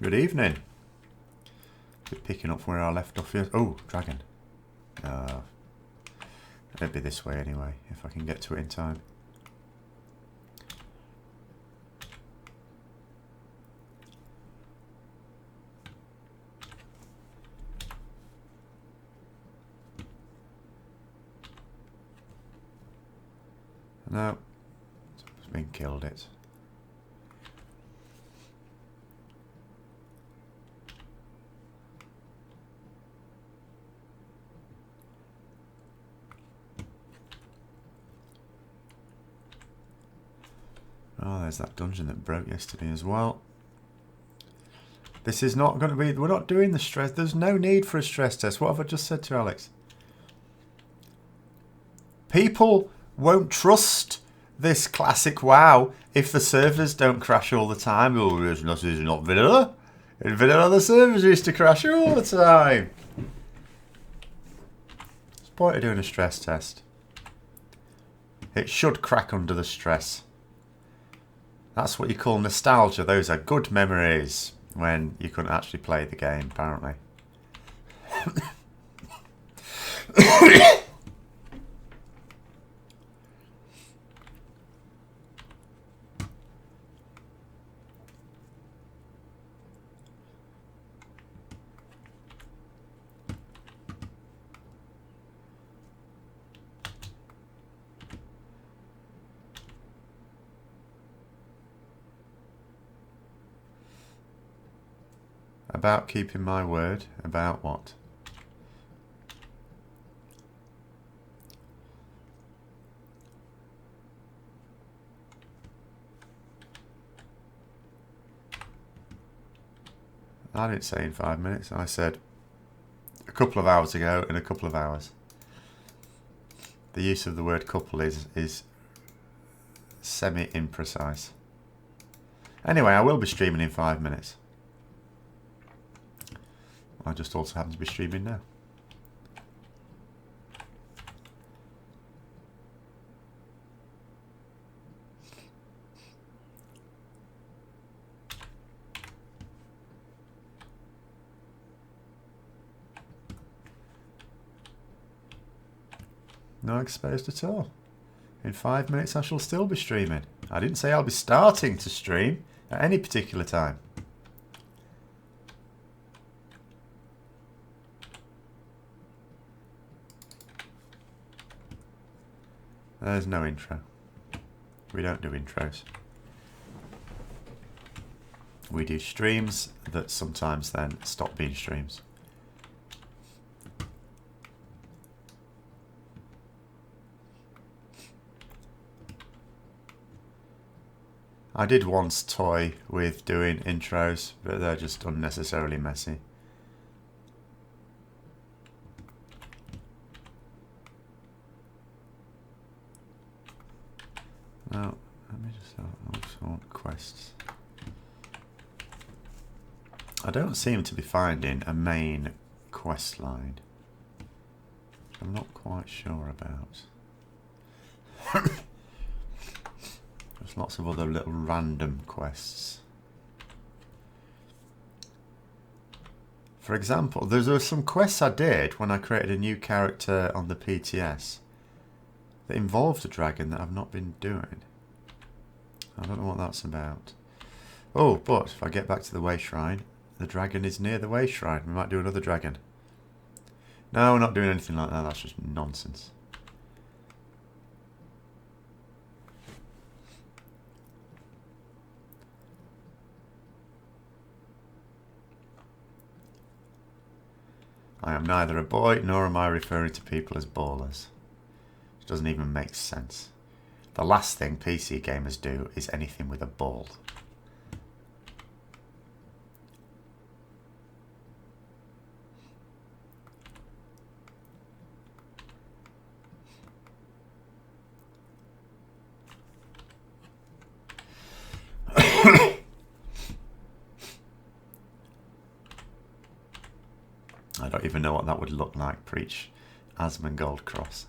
Good evening. We're picking up where I left off here. Oh, dragon. It'll be this way anyway, if I can get to it in time. No, it's been killed it. Oh, there's that dungeon that broke yesterday as well. This is not going to be... We're not doing the stress... There's no need for a stress test. What have I just said to Alex? People won't trust this classic WoW if the servers don't crash all the time. Oh, it's not vanilla. In vanilla, the servers used to crash all the time. What's the point of doing a stress test? It should crack under the stress. That's what you call nostalgia. Those are good memories when you couldn't actually play the game, apparently. About keeping my word. About what? I didn't say in 5 minutes. I said a couple of hours ago in a couple of hours. The use of the word couple is semi-imprecise. Anyway, I will be streaming in 5 minutes. I just also happen to be streaming now. Not exposed at all. In 5 minutes I shall still be streaming. I didn't say I'll be starting to stream at any particular time. There's no intro. We don't do intros. We do streams that sometimes then stop being streams. I did once toy with doing intros, but they're just unnecessarily messy. Now, let me just also quests. I don't seem to be finding a main quest line. I'm not quite sure about. There's lots of other little random quests. For example, there were some quests I did when I created a new character on the PTS that involved a dragon that I've not been doing. I don't know what that's about. Oh, but if I get back to the Way Shrine, the dragon is near the Way Shrine. We might do another dragon. No, we're not doing anything like that. That's just nonsense. I am neither a boy, nor am I referring to people as ballers. It doesn't even make sense. The last thing PC gamers do is anything with a ball. I don't even know what that would look like. Preach Asmongold Cross.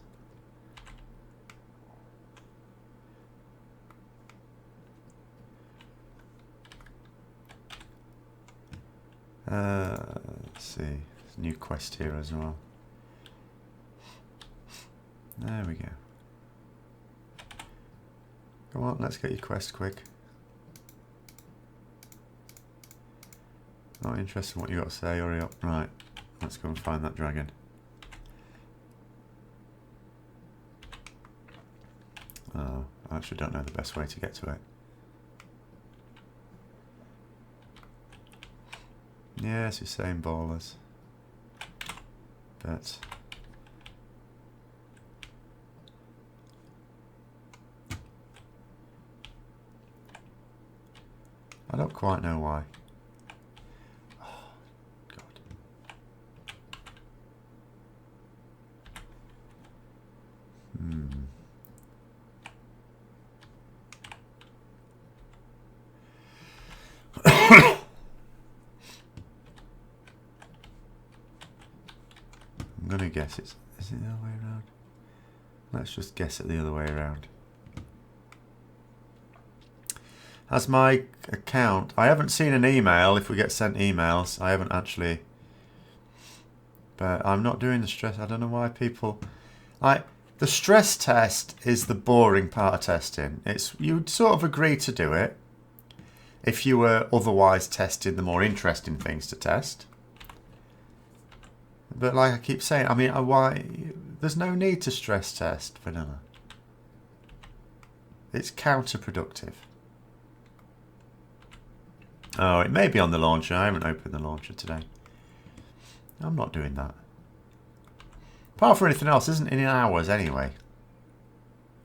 Let's see. There's a new quest here as well. There we go. Come on, let's get your quest quick. Not interested in what you got to say, hurry up. Right, let's go and find that dragon. Oh, I actually don't know the best way to get to it. Yeah, it's the same ballers. But I don't quite know why. Oh, God. I'm gonna guess is it the other way around? Let's just guess it the other way around. As my account, I haven't seen an email. If we get sent emails, I haven't actually. But I'm not doing the stress. I don't know why people. The stress test is the boring part of testing. You'd sort of agree to do it if you were otherwise testing the more interesting things to test. But like I keep saying, I mean, why? There's no need to stress test vanilla. It's counterproductive. Oh, it may be on the launcher. I haven't opened the launcher today. I'm not doing that. Apart from anything else, isn't it in hours anyway?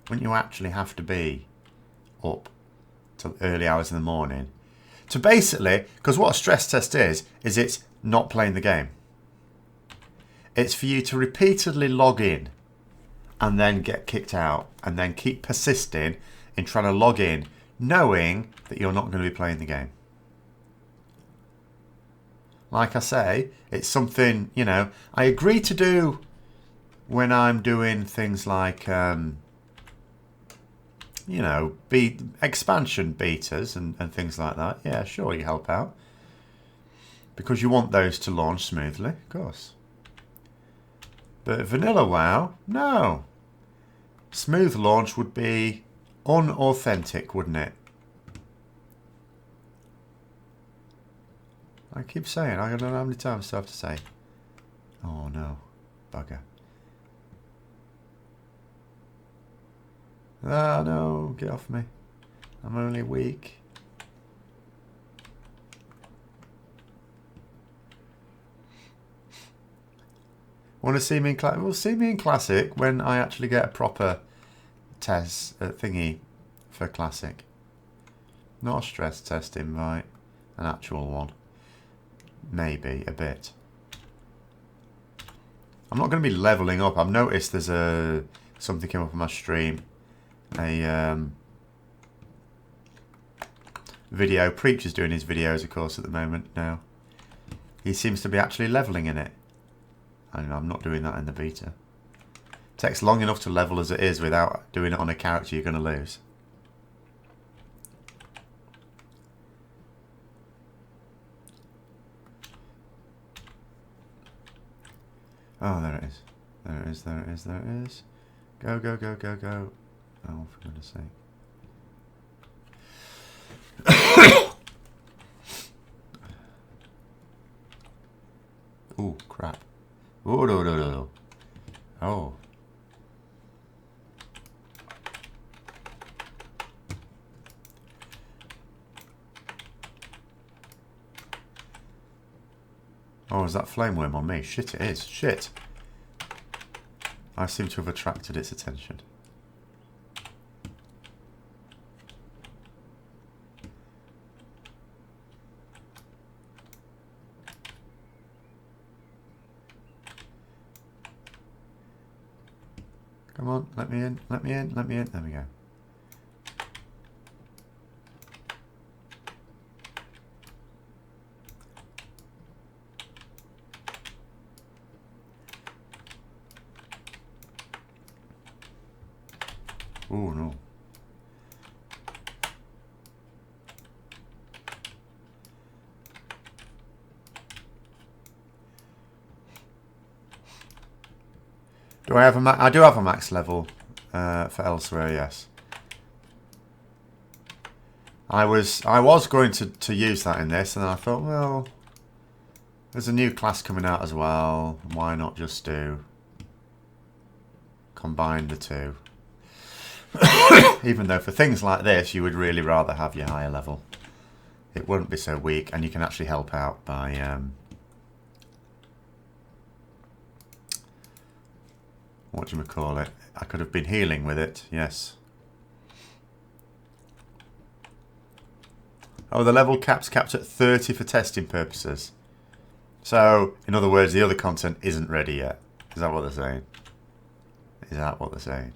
Wouldn't you actually have to be up till early hours in the morning to basically, because what a stress test is it's not playing the game. It's for you to repeatedly log in and then get kicked out and then keep persisting in trying to log in knowing that you're not going to be playing the game. Like I say, it's something, you know, I agree to do when I'm doing things like, you know, expansion betas and things like that. Yeah, sure, you help out. Because you want those to launch smoothly, of course. But vanilla WoW, no. Smooth launch would be unauthentic, wouldn't it? I keep saying, I don't know how many times I have to say. Oh no, bugger. Ah no, get off me. I'm only weak. Want to see me in classic? Well, see me in classic when I actually get a proper test thingy for classic. Not a stress test invite, an actual one. Maybe a bit. I'm not going to be leveling up. I've noticed there's something came up on my stream. A video. Preacher's doing his videos, of course, at the moment now. He seems to be actually leveling in it. And I'm not doing that in the beta. It takes long enough to level as it is without doing it on a character you're going to lose. Oh, there it is. There it is, there it is, there it is. Go, go, go, go, go. Oh, for goodness sake. Ooh, crap. Oh, no, no, no, no. Oh. Oh, is that flame worm on me? Shit, it is. Shit. I seem to have attracted its attention. Come on, let me in, let me in, let me in. There we go. Oh no. Do I have a I do have a max level for Elsweyr, yes. I was going to use that in this, and then I thought, well, there's a new class coming out as well. Why not just combine the two? Even though for things like this, you would really rather have your higher level. It wouldn't be so weak, and you can actually help out by what do you call it? I could have been healing with it, yes. Oh, the level cap's capped at 30 for testing purposes. So, in other words, the other content isn't ready yet. Is that what they're saying? Is that what they're saying?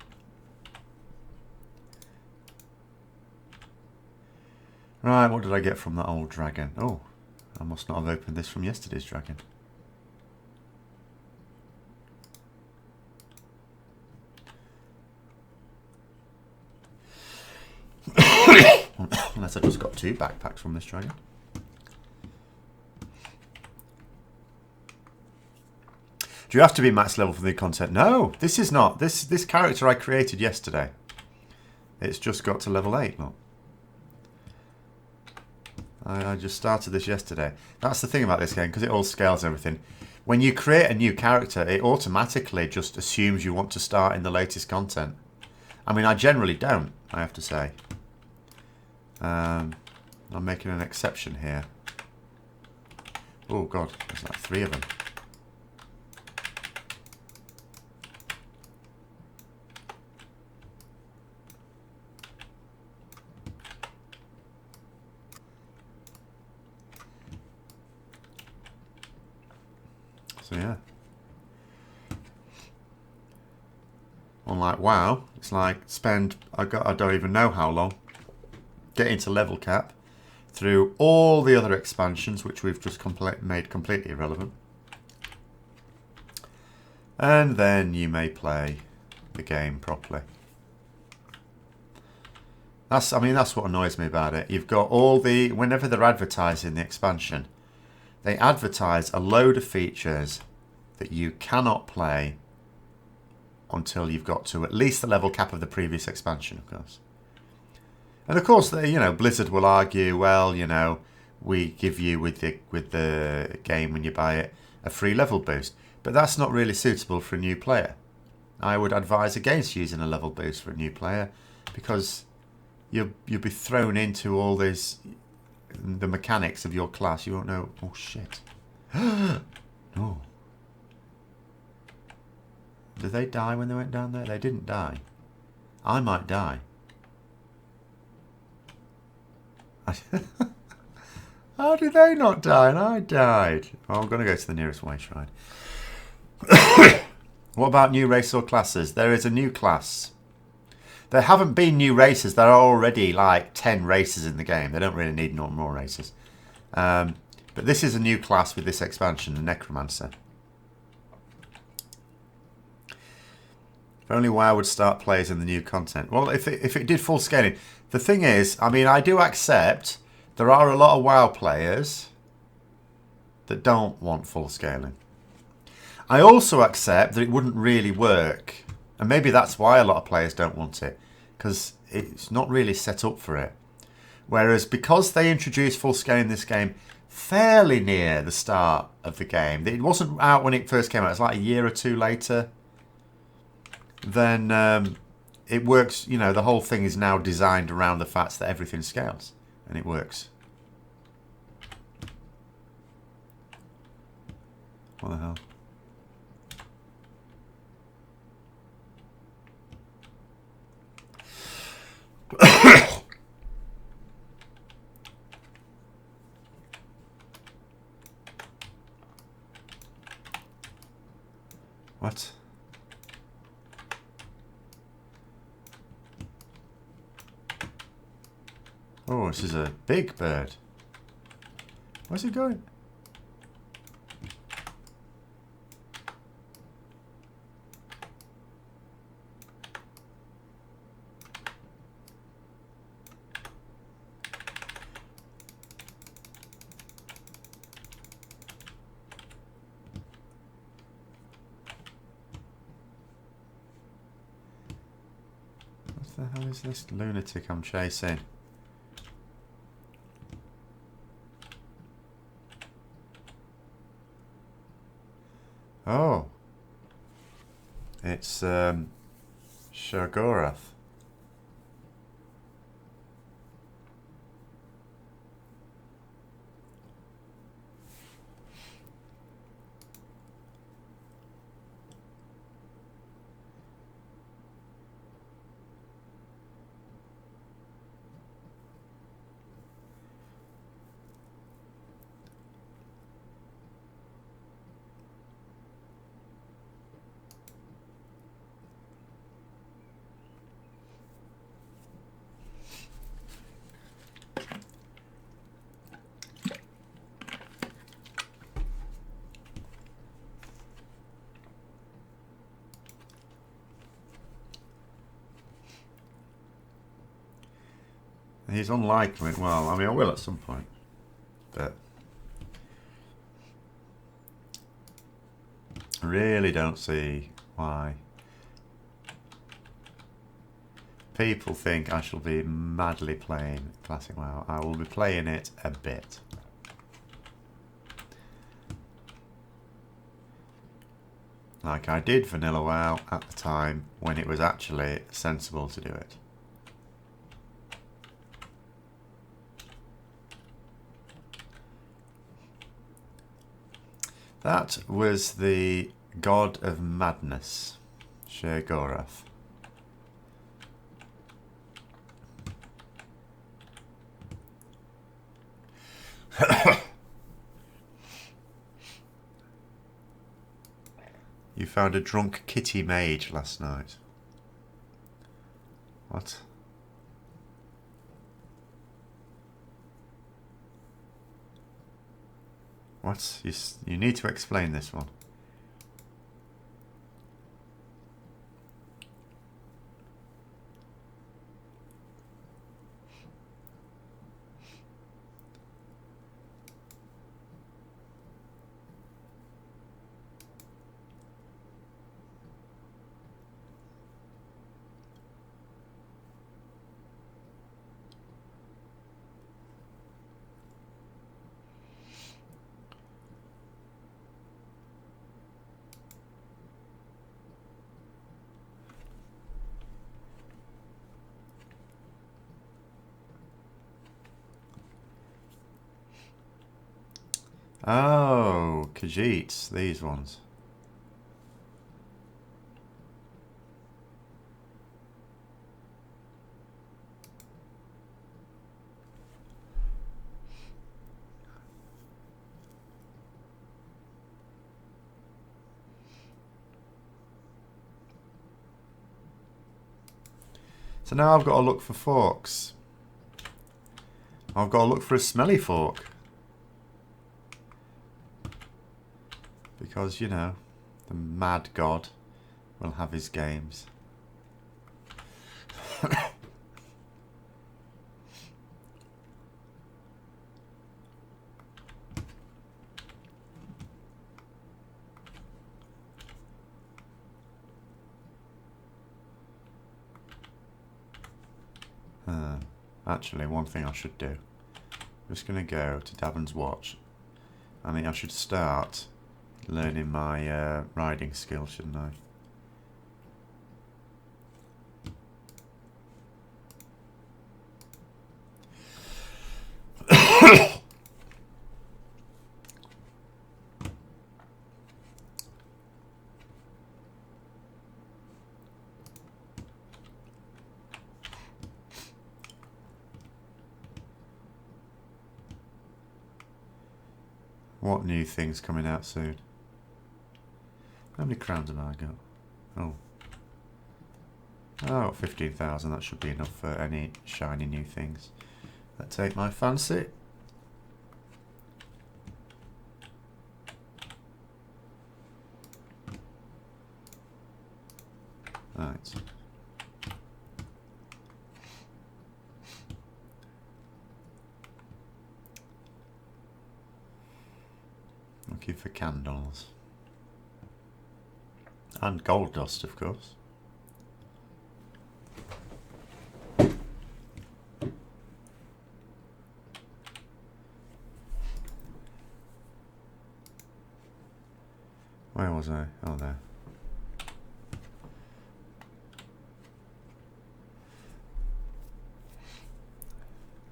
Right, what did I get from that old dragon? Oh, I must not have opened this from yesterday's dragon. Unless I just got 2 backpacks from this dragon. Do you have to be max level for the content? No, this is not. This character I created yesterday. It's just got to level 8, look. I just started this yesterday. That's the thing about this game, because it all scales everything. When you create a new character, it automatically just assumes you want to start in the latest content. I mean, I generally don't, I have to say. I'm making an exception here. Oh god, there's like 3 of them. So yeah. Unlike WoW, it's like spend I don't even know how long getting to level cap through all the other expansions, which we've just made completely irrelevant. And then you may play the game properly. That's what annoys me about it. You've got all the, whenever they're advertising the expansion, they advertise a load of features that you cannot play until you've got to at least the level cap of the previous expansion, of course. And of course, Blizzard will argue, well, we give you with the game when you buy it a free level boost, but that's not really suitable for a new player. I would advise against using a level boost for a new player, because you'll be thrown into all the mechanics of your class. You won't know. Oh shit! No. Did they die when they went down there? They didn't die. I might die. How did they not die and I died? Well, I'm going to go to the nearest way shrine. What about new race or classes? There is a new class. There haven't been new races. There are already like 10 races in the game. They don't really need no more races. But this is a new class with this expansion, the Necromancer. If only WoW would start players in the new content. Well, if it did full scaling. The thing is, I mean, I do accept there are a lot of WoW players that don't want full scaling. I also accept that it wouldn't really work. And maybe that's why a lot of players don't want it, because it's not really set up for it. Whereas because they introduced full scaling in this game fairly near the start of the game, it wasn't out when it first came out, it was like a year or 2 later, then it works. The whole thing is now designed around the fact that everything scales, and it works. What the hell? What? Oh, this is a big bird. Where's it going? the hell is this lunatic I'm chasing? Oh. It's Shergorath. He's unlikely. Well, I mean, I will at some point. But I really don't see why people think I shall be madly playing Classic WoW. I will be playing it a bit. Like I did Vanilla WoW at the time when it was actually sensible to do it. That was the God of Madness, Shergorath. You found a drunk kitty mage last night. What? What? You need to explain this one. Oh, Khajiits, these ones. So now I've got to look for forks. I've got to look for a smelly fork. Because, you know, the mad god will have his games. Actually, one thing I should do. I'm just going to go to Davon's Watch. I mean, I should start learning my riding skill, shouldn't I? What new thing's coming out soon? How many crowns have I got? Oh. Oh, 15,000. That should be enough for any shiny new things that take my fancy. Right. Looking for candles. And gold dust, of course. Where was I? Oh, there.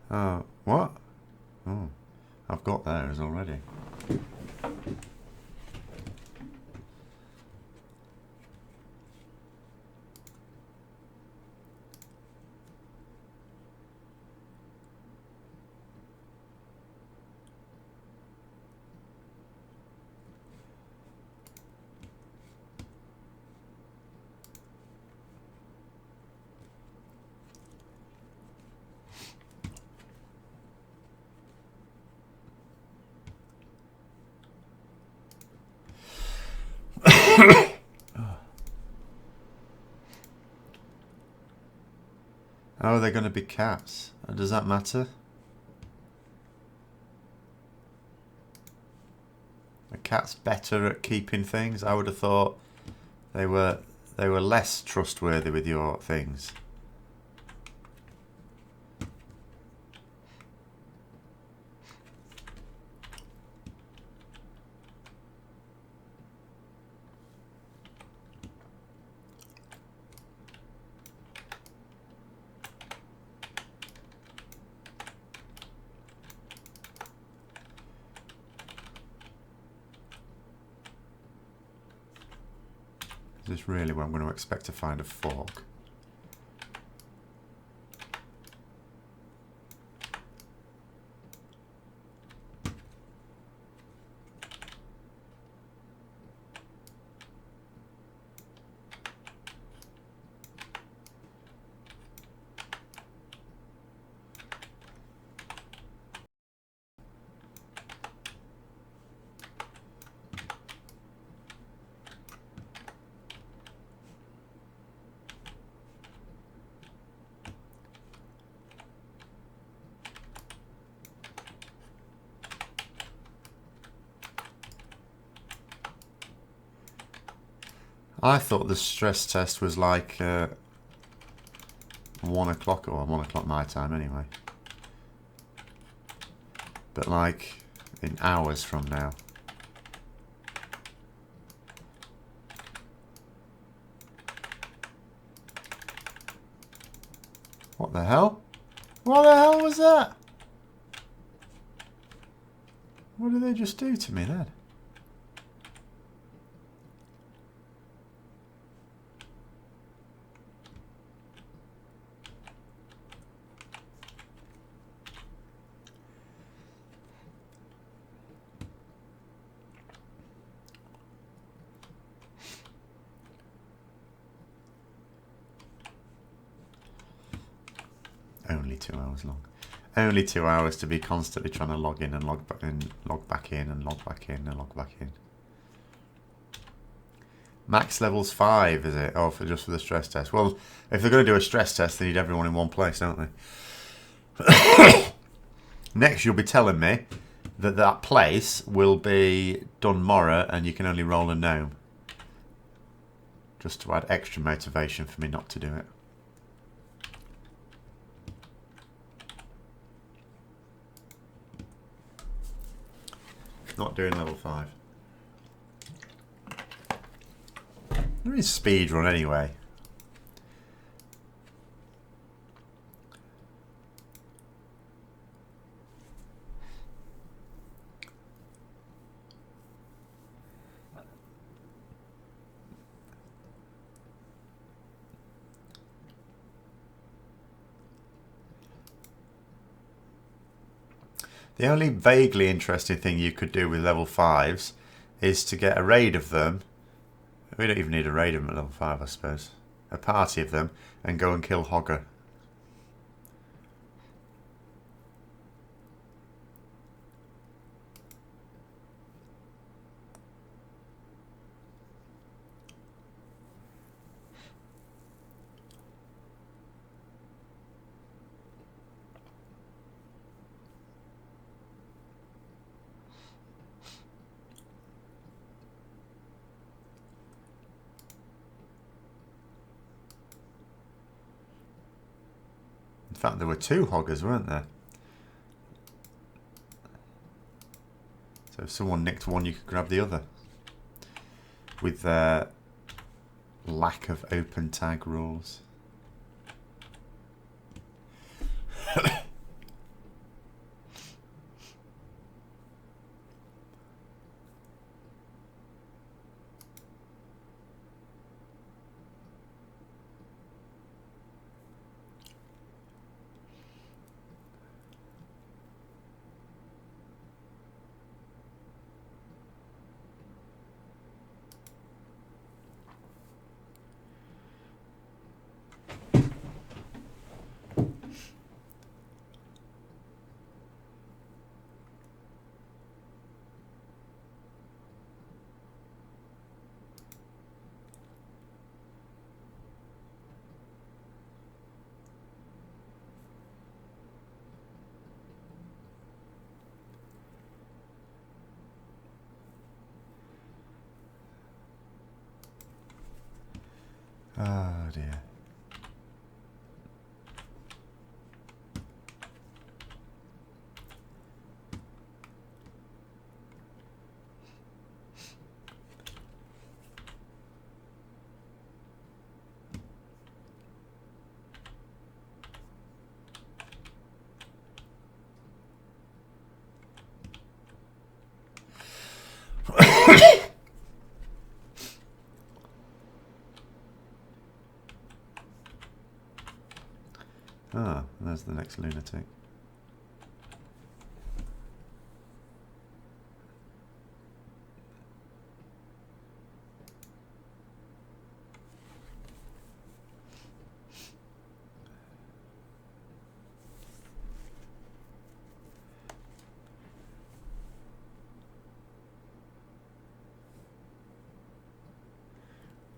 Oh, what? Oh, I've got those already. Oh, they're going to be cats. Does that matter? A cat's better at keeping things. I would have thought they were less trustworthy with your things. Is this really where I'm going to expect to find a fork? I thought the stress test was like 1 o'clock, or 1 o'clock my time anyway. But like in hours from now. What the hell? What the hell was that? What did they just do to me then? Only 2 hours long. Only 2 hours to be constantly trying to log in and log back in, log back in and log back in and log back in. Max level's 5, is it? Oh, just for the stress test. Well, if they're going to do a stress test, they need everyone in one place, don't they? Next, you'll be telling me that that place will be Dunmorrow and you can only roll a gnome. Just to add extra motivation for me not to do it. Not doing level 5. There is speed run anyway. The only vaguely interesting thing you could do with level 5s is to get a raid of them. We don't even need a raid of them at level 5, I suppose. A party of them and go and kill Hogger. In fact, there were 2 Hoggers, weren't there? So if someone nicked one, you could grab the other. with their lack of open tag rules. Oh dear. Ah, there's the next lunatic.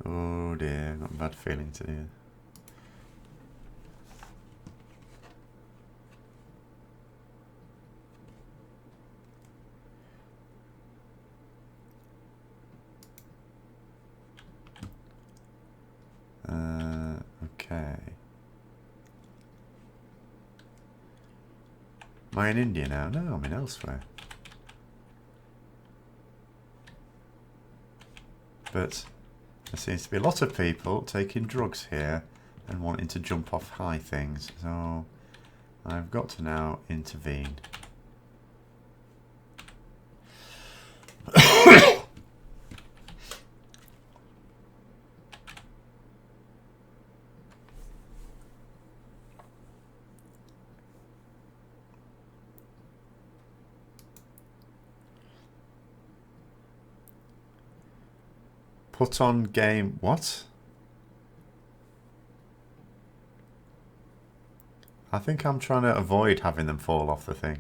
Oh dear, got a bad feeling to do. Okay. Am I in India now? No, I'm in Elsweyr. But there seems to be a lot of people taking drugs here and wanting to jump off high things. So I've got to now intervene. Put on game... What? I think I'm trying to avoid having them fall off the thing.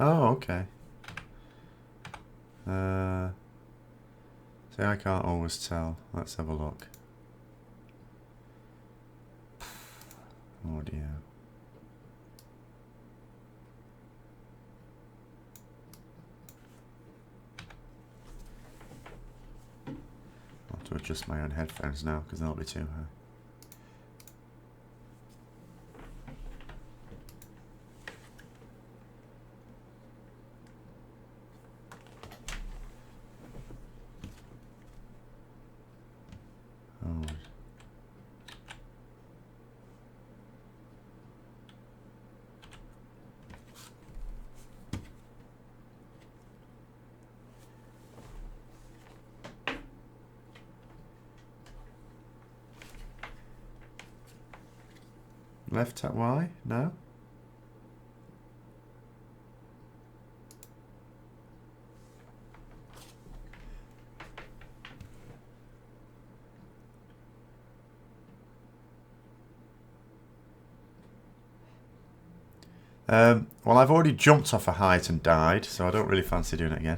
Oh, okay. See, I can't always tell. Let's have a look. Oh dear. I'll have to adjust my own headphones now because they'll be too high. Left tap Y? No? Well, I've already jumped off a height and died, so I don't really fancy doing it again.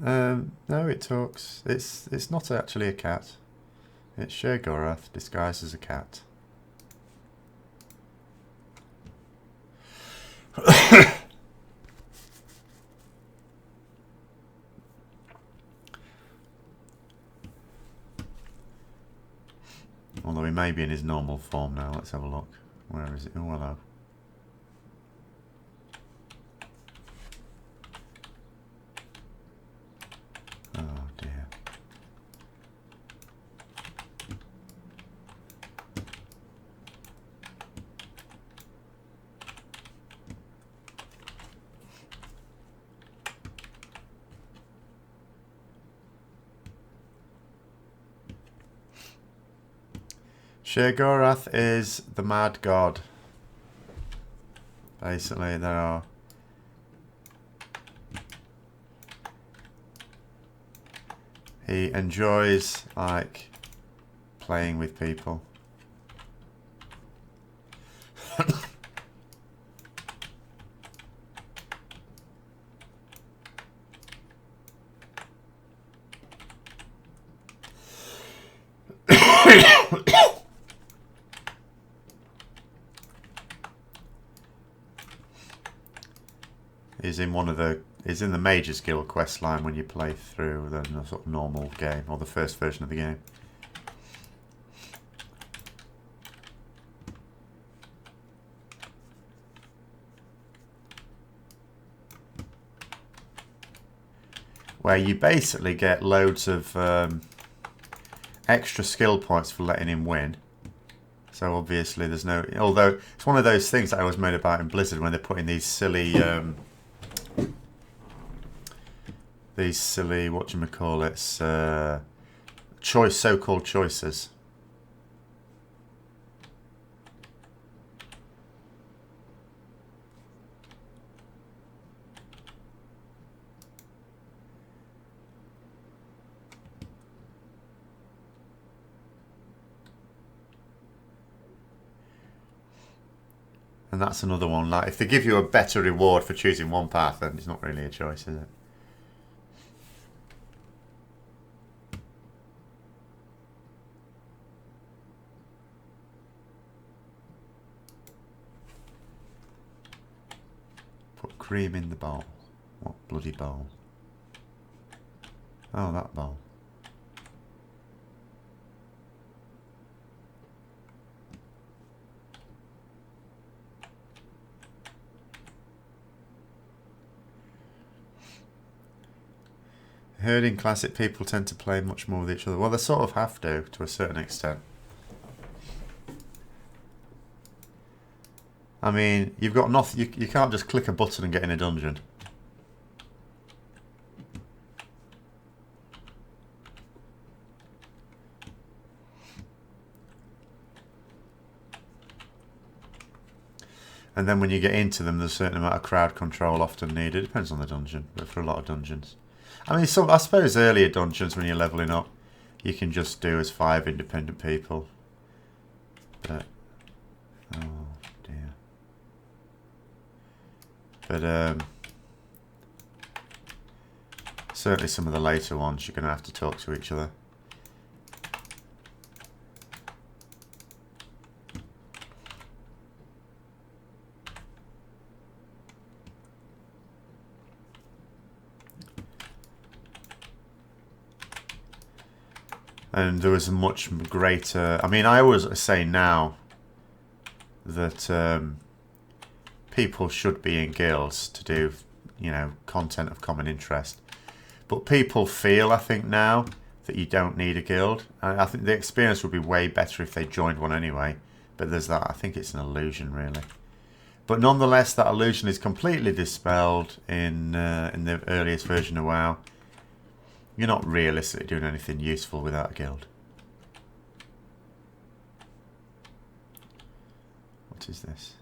No, it talks. It's not actually a cat. It's Sheogorath disguised as a cat. Although he may be in his normal form now. Let's have a look. Where is it? Oh, hello. Oh dear. Sheogorath is the mad god. Basically, there are... He enjoys, like, playing with people. He's in the Major Guild quest line when you play through the sort of normal game, or the first version of the game. Where you basically get loads of extra skill points for letting him win. So obviously there's no... Although it's one of those things that I always moan about in Blizzard when they're putting these silly... whatchamacallits, so-called choices. And that's another one. Like, if they give you a better reward for choosing one path, then it's not really a choice, is it? Put cream in the bowl. What bloody bowl? Oh, that bowl. I heard in Classic people tend to play much more with each other. Well, they sort of have to a certain extent. I mean, you've got nothing. You can't just click a button and get in a dungeon. And then when you get into them, there's a certain amount of crowd control often needed. It depends on the dungeon, but for a lot of dungeons. I mean, I suppose earlier dungeons when you're leveling up, you can just do as 5 independent people. But, oh dear. But certainly some of the later ones, you're going to have to talk to each other. And there was a much greater... I mean, I always say now that people should be in guilds to do, you know, content of common interest. But people feel, I think, now that you don't need a guild. And I think the experience would be way better if they joined one anyway. But there's that. I think it's an illusion, really. But nonetheless, that illusion is completely dispelled in the earliest version of WoW. You're not realistically doing anything useful without a guild. What is this?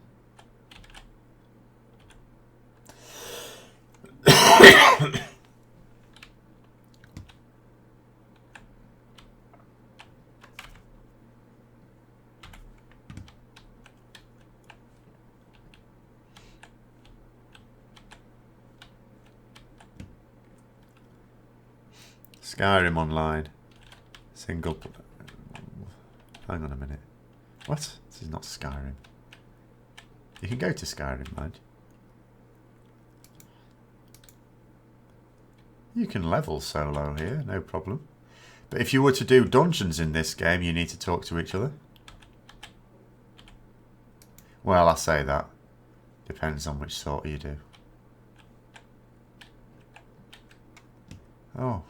Skyrim Online. Single... Hang on a minute. What? This is not Skyrim. You can go to Skyrim, mind. You can level solo here, no problem. But if you were to do dungeons in this game, you need to talk to each other. Well, I say that. Depends on which sort you do. Oh.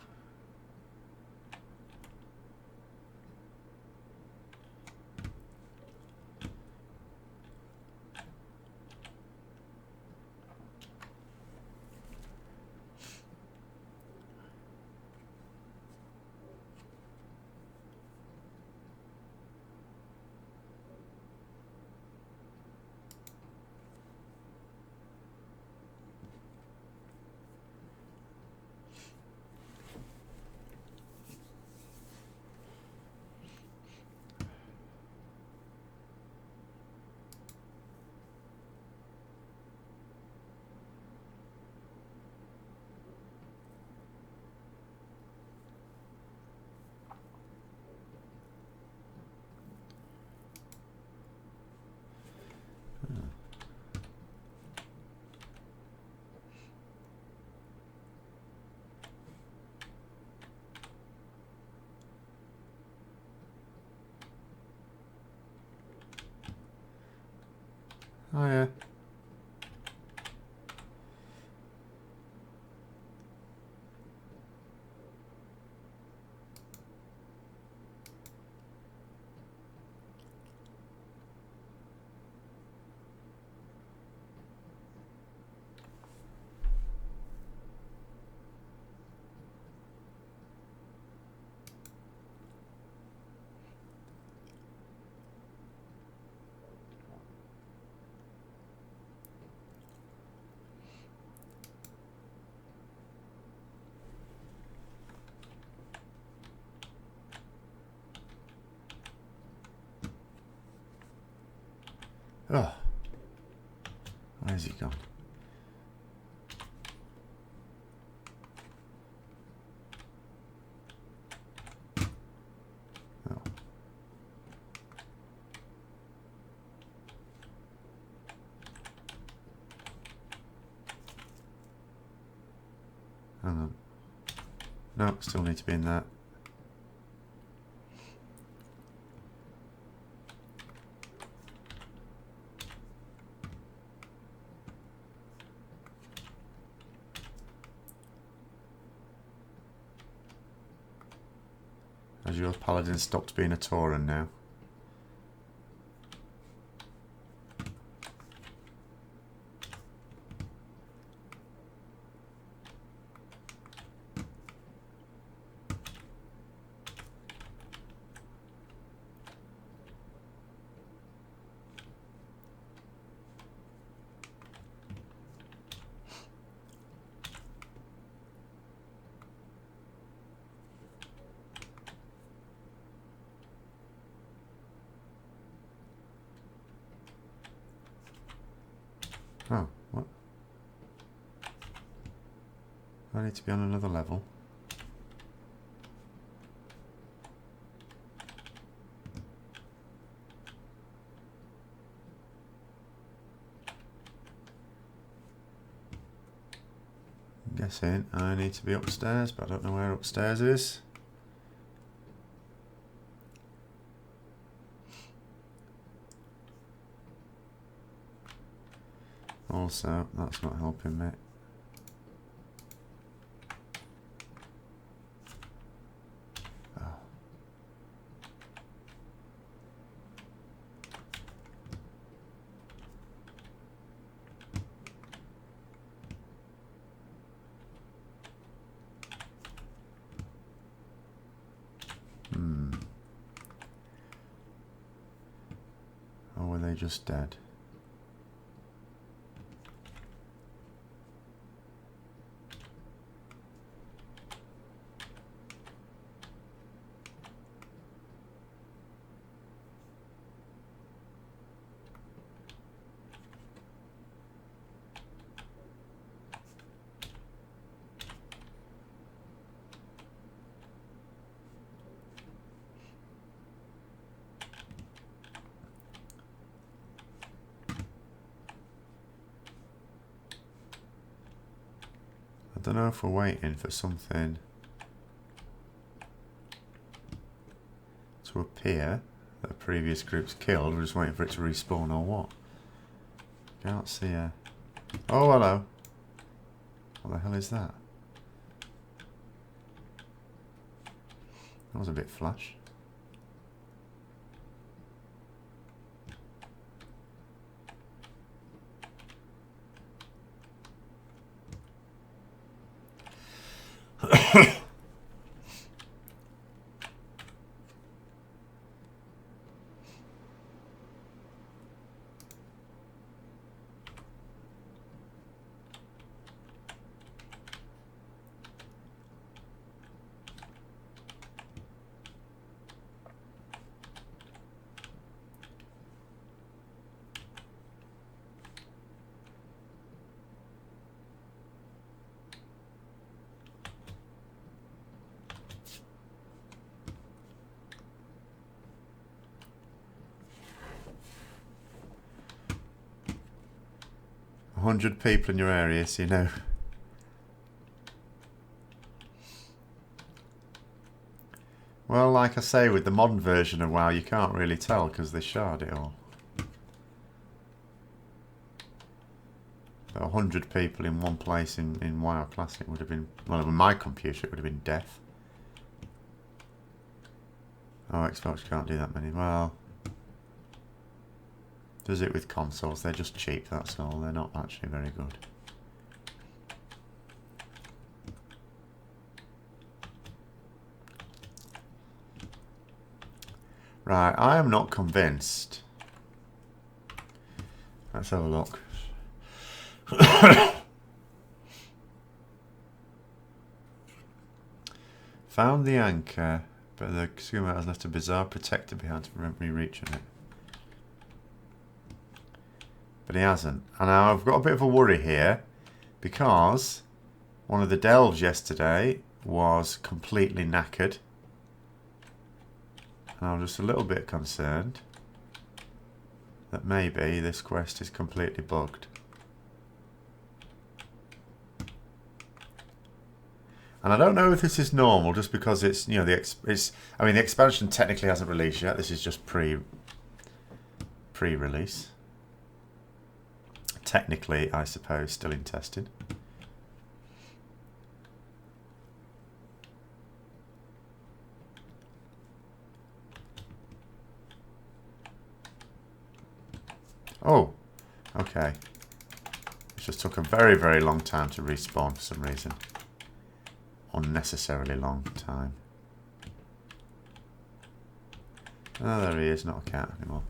Oh yeah. Oh. Where's he gone? Oh. Hang on. No, still need to be in that. Has your paladin stopped being a Tauren now? Oh, what? I need to be on another level. I'm guessing I need to be upstairs, but I don't know where upstairs is. Also, that's not helping me. Oh. Or were they just dead? don't know if we're waiting for something to appear that a previous group's killed. We're just waiting for it to respawn or what. Can't see a... Oh, hello. What the hell is that? That was a bit flash. $100 people in your area, so you know. Well, like I say, with the modern version of WoW, you can't really tell because they shard it all. But 100 people in one place in WoW Classic would have been... Well, with my computer, it would have been death. Oh, Xbox can't do that many. Well... Does it with consoles? They're just cheap, that's all. They're not actually very good. Right, I am not convinced. Let's have a look. Found the anchor, but the consumer has left a bizarre protector behind to prevent me reaching it. But he hasn't. And now I've got a bit of a worry here because one of the delves yesterday was completely knackered. And I'm just a little bit concerned that maybe this quest is completely bugged. And I don't know if this is normal just because it's, you know, I mean, the expansion technically hasn't released yet. This is just pre-release. Technically, I suppose, still in testing. Oh, okay. It just took a very, very long time to respawn for some reason. Unnecessarily long time. Oh, there he is, not a cat anymore.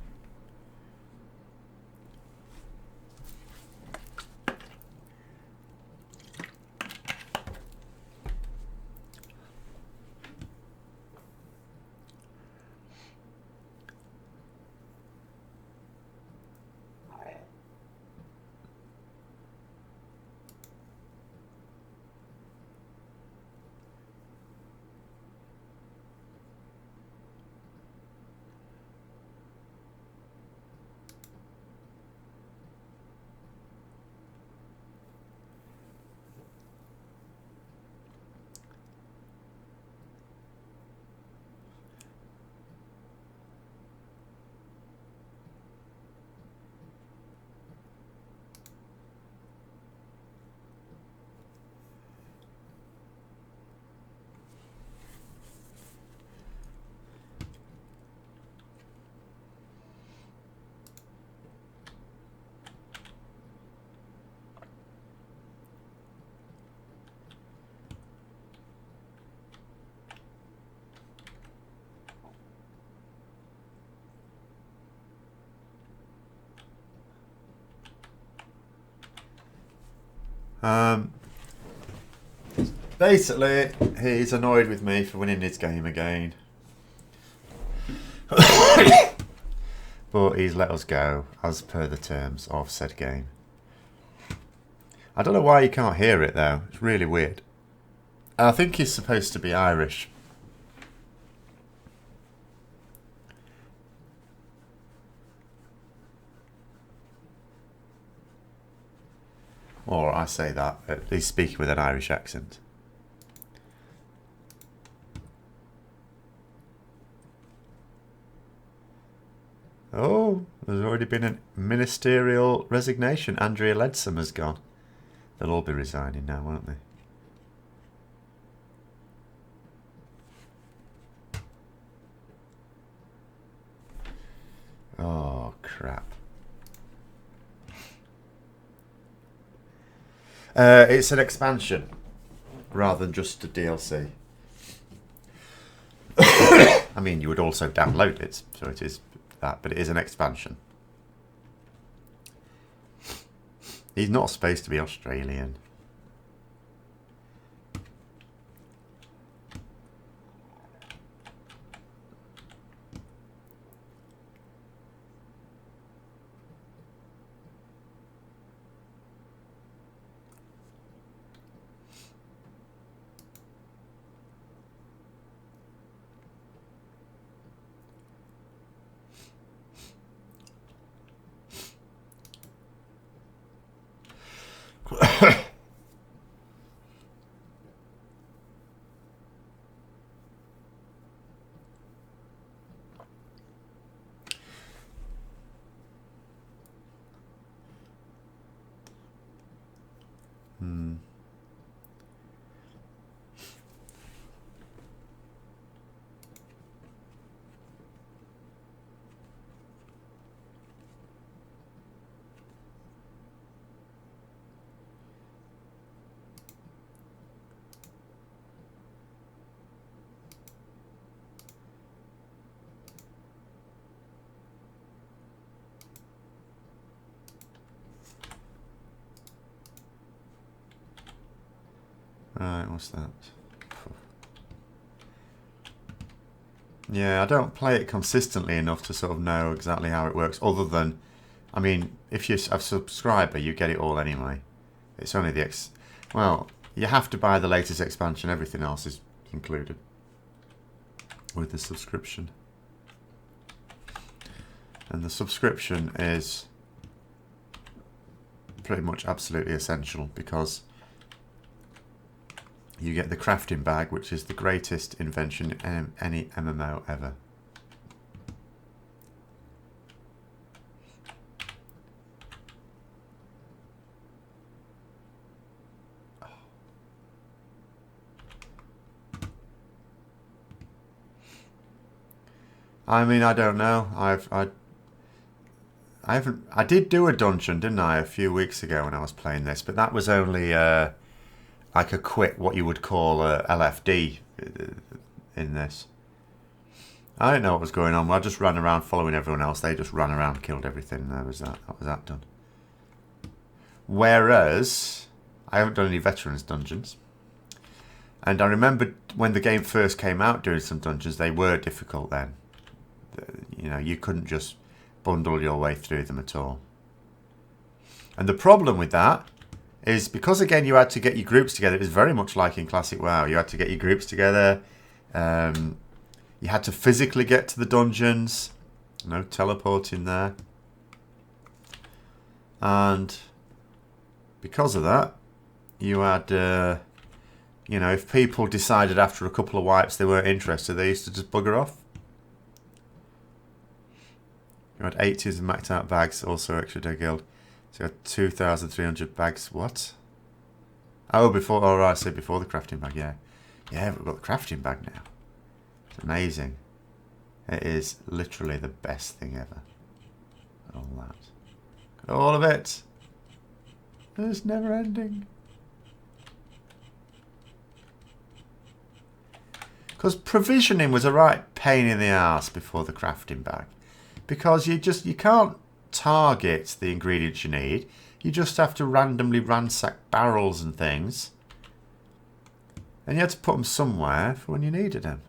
Basically, he's annoyed with me for winning his game again. But he's let us go, as per the terms of said game. I don't know why you can't hear it, though. It's really weird. I think he's supposed to be Irish. Or I say that, at least speaking with an Irish accent. Oh, there's already been a ministerial resignation. Andrea Leadsom has gone. They'll all be resigning now, won't they? Oh, crap. It's an expansion rather than just a DLC. I mean, you would also download it, so it is that, but it is an expansion. He's not supposed to be Australian. Right, what's that? Yeah, I don't play it consistently enough to sort of know exactly how it works, other than, I mean, if you're a subscriber, you get it all anyway. It's only the well, you have to buy the latest expansion, everything else is included with the subscription. And the subscription is pretty much absolutely essential because you get the crafting bag, which is the greatest invention in any MMO ever. I mean, I don't know. I did do a dungeon, didn't I, a few weeks ago when I was playing this, but that was only like a quick, what you would call a LFD in this. I didn't know what was going on. I just ran around following everyone else. They just ran around, killed everything. That was that done. Whereas I haven't done any veterans dungeons. And I remember when the game first came out doing some dungeons, they were difficult then. You know, you couldn't just bundle your way through them at all. And the problem with that is because, again, you had to get your groups together. It was very much like in Classic WoW. You had to get your groups together. You had to physically get to the dungeons. No teleporting there. And because of that, you had, you know, if people decided after a couple of wipes they weren't interested, they used to just bugger off. You had 80s and maxed out bags, also extra day guild. So you had 2,300 bags. What? Oh, before. Oh, right, I said before the crafting bag. Yeah, yeah, we've got the crafting bag now. It's amazing. It is literally the best thing ever. All that, all of it. It's never ending. Because provisioning was a right pain in the ass before the crafting bag. Because you can't target the ingredients you need. You just have to randomly ransack barrels and things. And you had to put them somewhere for when you needed them.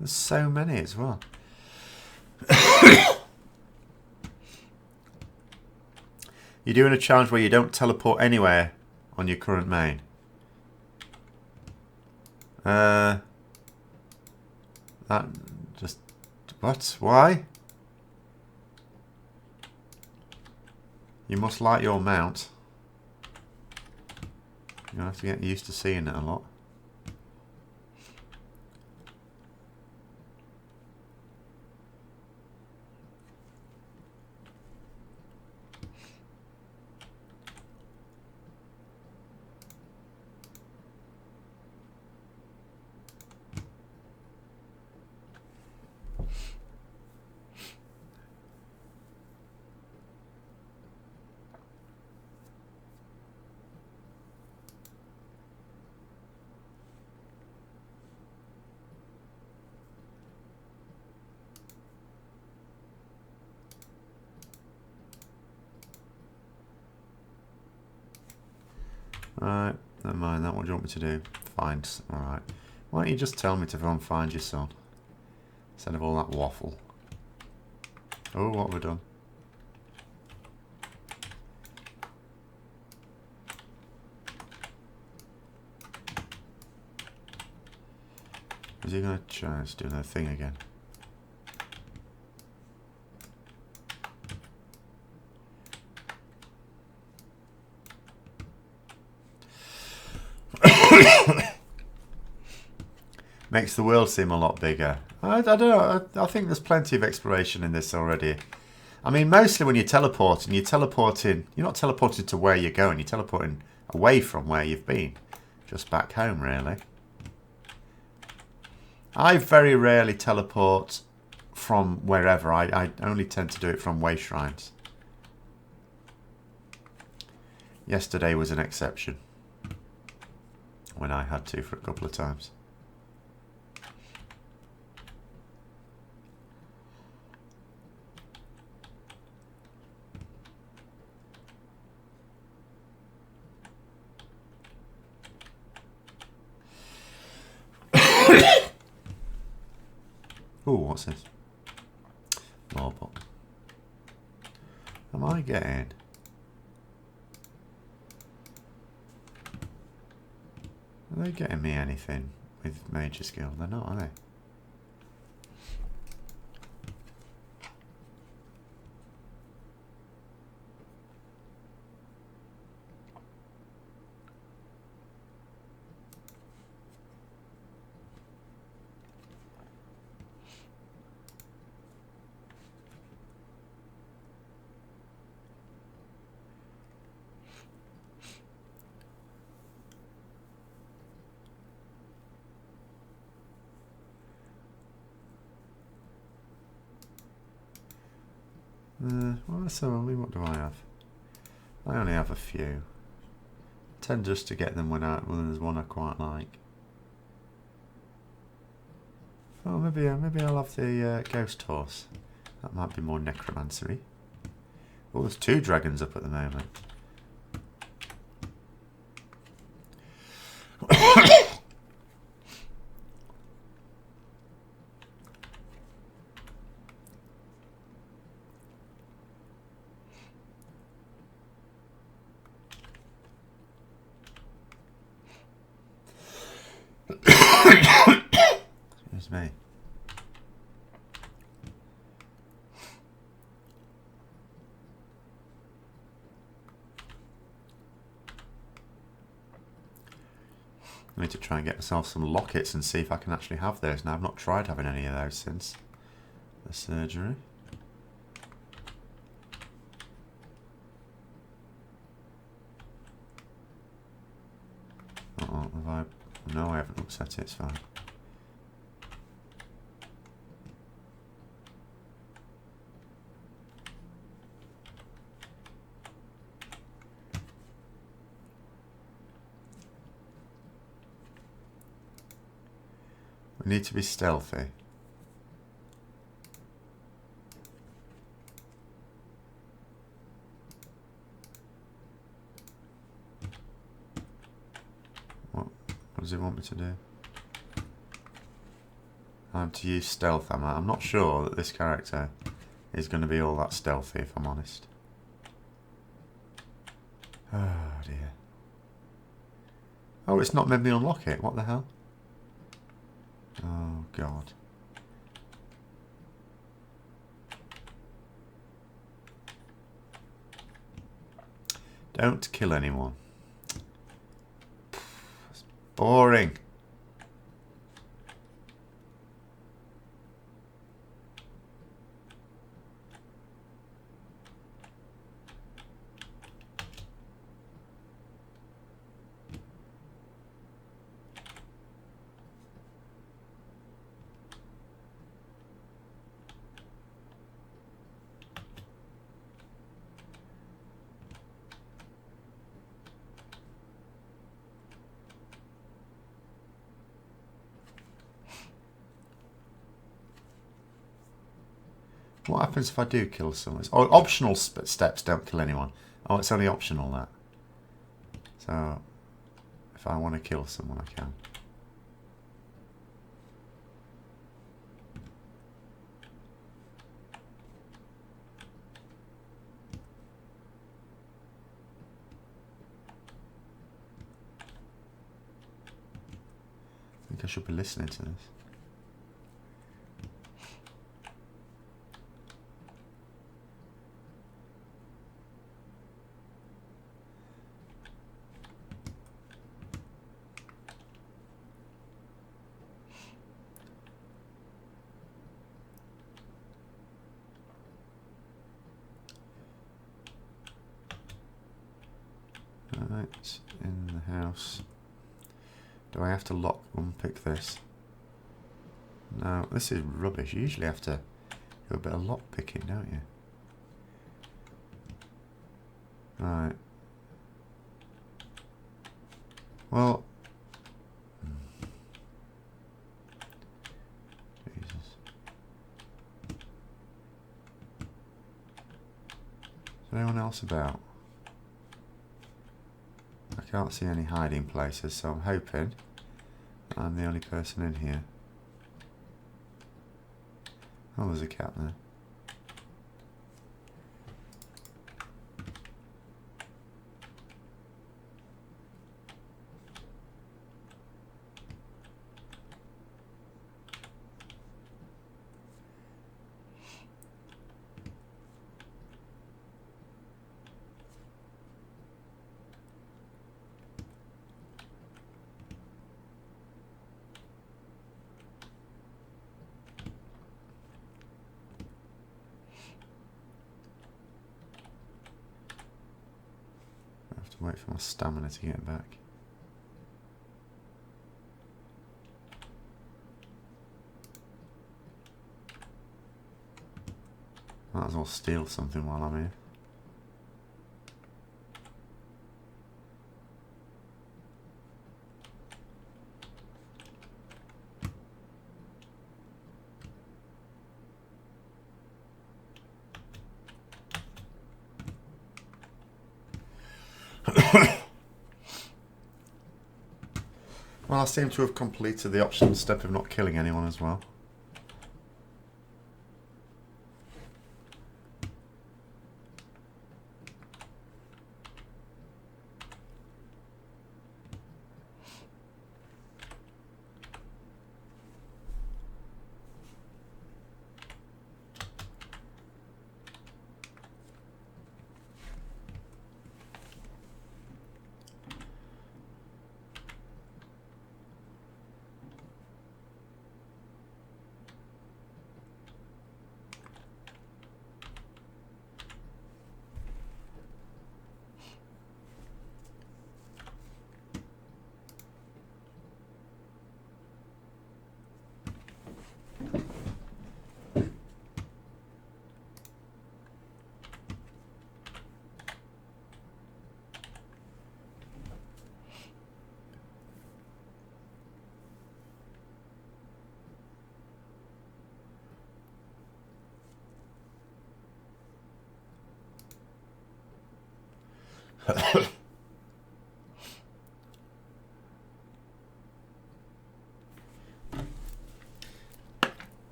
There's so many as well. You're doing a challenge where you don't teleport anywhere on your current main. That just... What? Why? You must like your mount. You're going to have to get used to seeing it a lot. Right, never mind that. What do you want me to do? Find. Alright. Why don't you just tell me to go and find your son? Instead of all that waffle. Oh, what have we done? Is he going to try to do that thing again? Makes the world seem a lot bigger. I don't know. I think there's plenty of exploration in this already. I mean, mostly when you're teleporting, you're not teleporting to where you're going, you're teleporting away from where you've been. Just back home, really. I very rarely teleport from wherever. I only tend to do it from way shrines. Yesterday was an exception. When I had to for a couple of times. Oh, what's this? Law book. Am I getting? Are they getting me anything with major skill? They're not, are they? Well, so only what do I have? I only have a few. I tend just to get them when there's one I quite like. Oh, maybe I'll have the ghost horse. That might be more necromancery. Oh, there's 2 dragons up at the moment. Excuse me. I need to try and get myself some lockets and see if I can actually have those. Now, I've not tried having any of those since the surgery. Uh-oh, have I... No, I haven't upset it, it's fine. We need to be stealthy. What does it want me to do? I'm to use stealth, am I? I'm not sure that this character is going to be all that stealthy, if I'm honest. Oh dear. Oh, it's not made me unlock it. What the hell? Oh god. Don't kill anyone. Boring. What happens if I do kill someone? Oh, optional steps don't kill anyone. Oh, it's only optional, that. So, if I want to kill someone, I can. I think I should be listening to this. Right, in the house. Do I have to unpick this? No, this is rubbish. You usually have to do a bit of lock picking, don't you? Right. Well. Jesus. Is there anyone else about? I can't see any hiding places, so I'm hoping I'm the only person in here. Oh, there's a cat there. Wait for my stamina to get back. Might as well steal something while I'm here. Well, I seem to have completed the optional step of not killing anyone as well.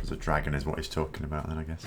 The dragon is what he's talking about then, I guess.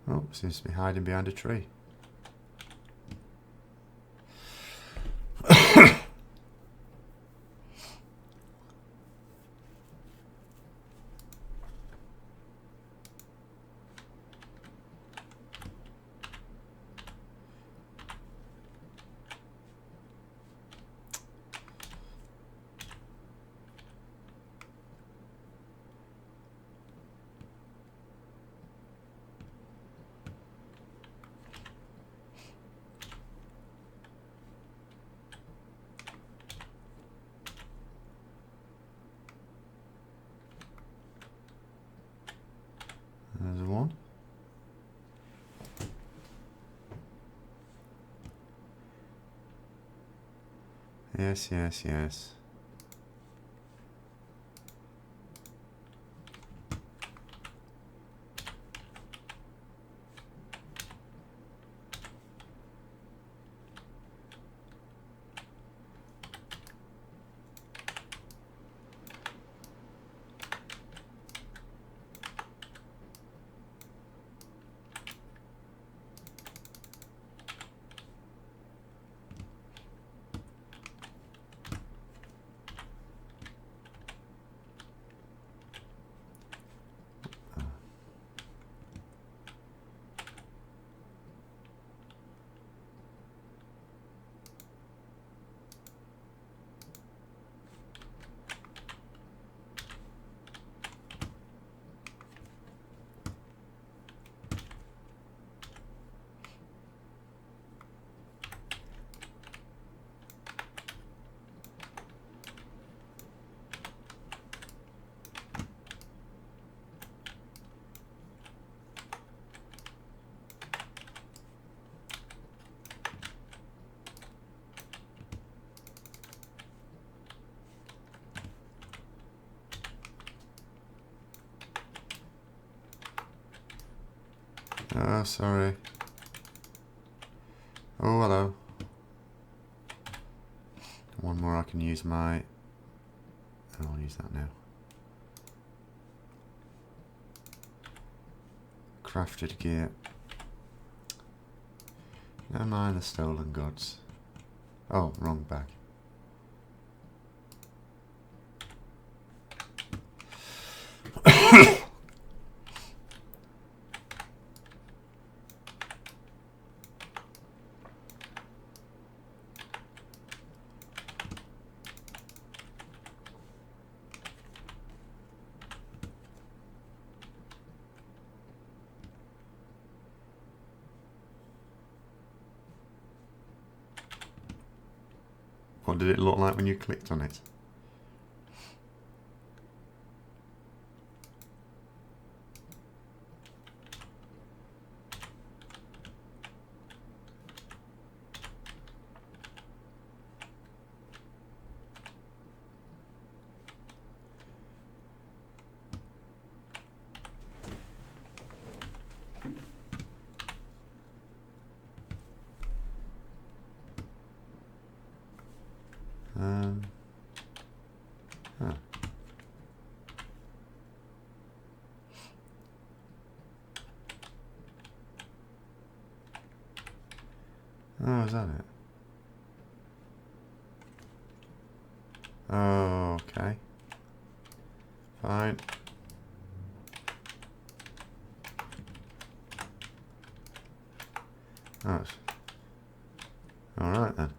Oh, seems to be hiding behind a tree. There's one. Yes, yes, yes. Oh, sorry. Oh, hello. One more, I can use my... I'll use that now. Crafted gear. Never mind the stolen goods. Oh, wrong bag. What did it look like when you clicked on it? Huh. Oh, is that it? Oh, okay. Fine. Oh, it's... Alright then.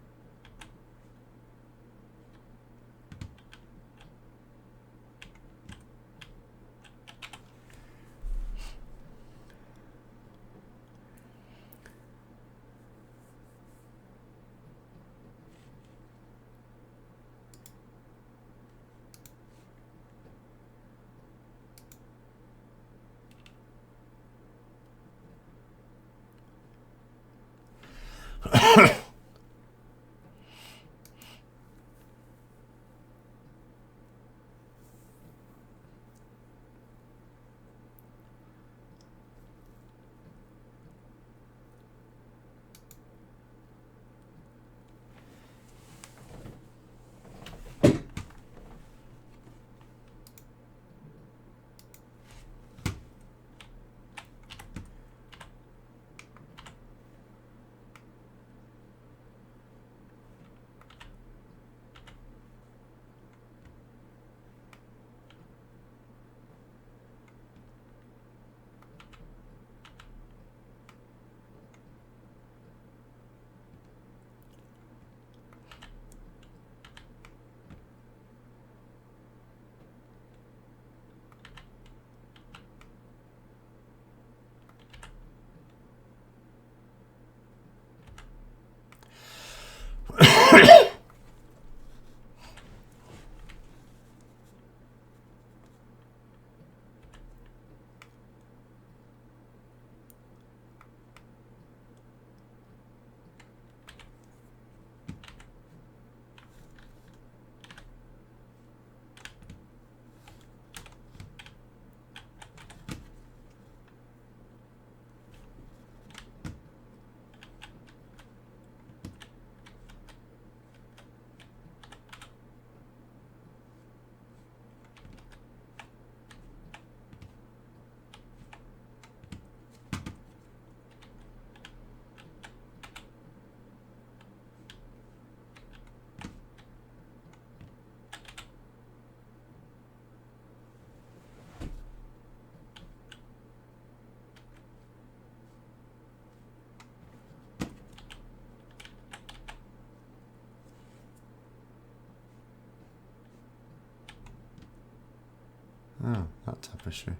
Oh, that tapestry.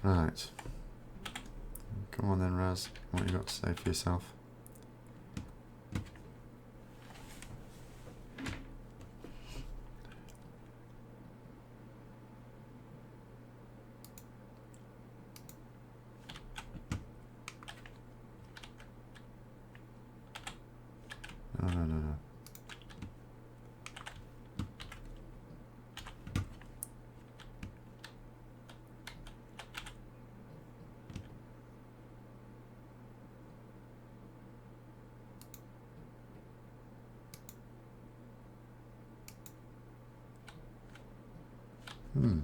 Right. Come on then, Raz. What you got to say for yourself? No, no, no, no. Hmm.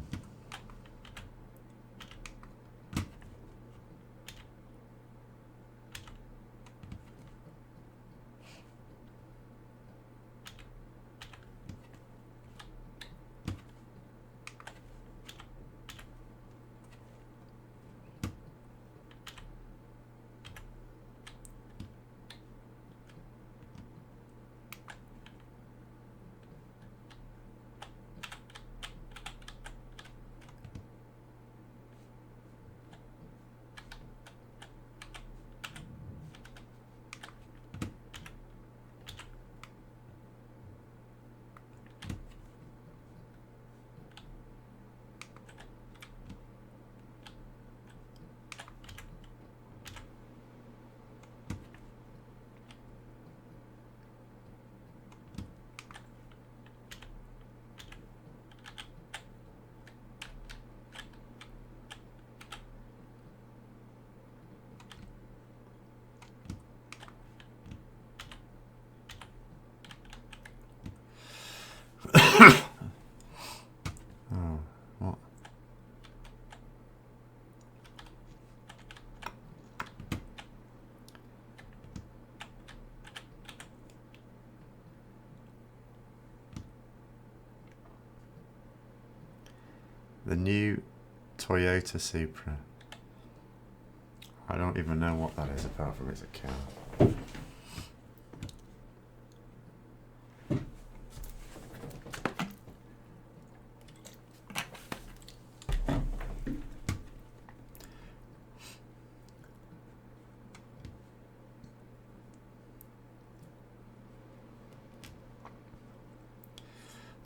Oh, what? The new Toyota Supra. I don't even know what that is apart from it's a car.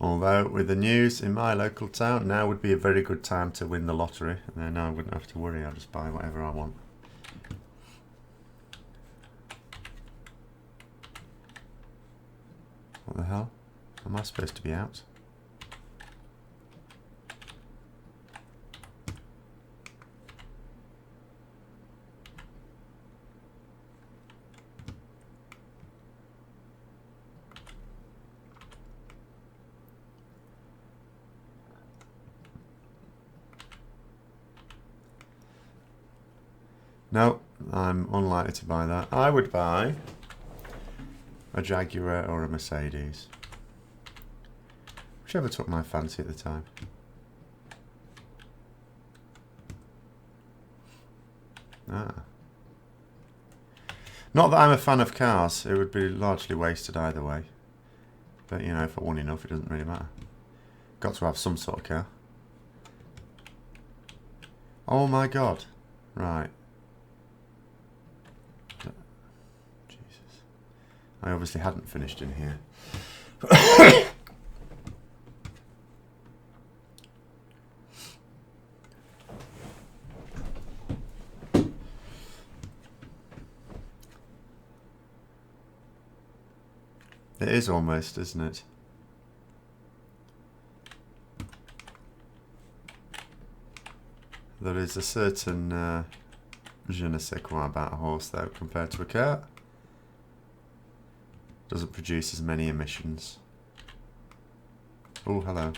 Although with the news in my local town, now would be a very good time to win the lottery, and then I wouldn't have to worry, I'll just buy whatever I want. What the hell? Am I supposed to be out? No, I'm unlikely to buy that. I would buy a Jaguar or a Mercedes. Whichever took my fancy at the time. Ah. Not that I'm a fan of cars. It would be largely wasted either way. But, you know, if I won enough, it doesn't really matter. Got to have some sort of car. Oh my god. Right. Jesus. I obviously hadn't finished in here. It is almost, isn't it? There is a certain je ne sais quoi about a horse though compared to a car. Doesn't produce as many emissions. Oh, hello.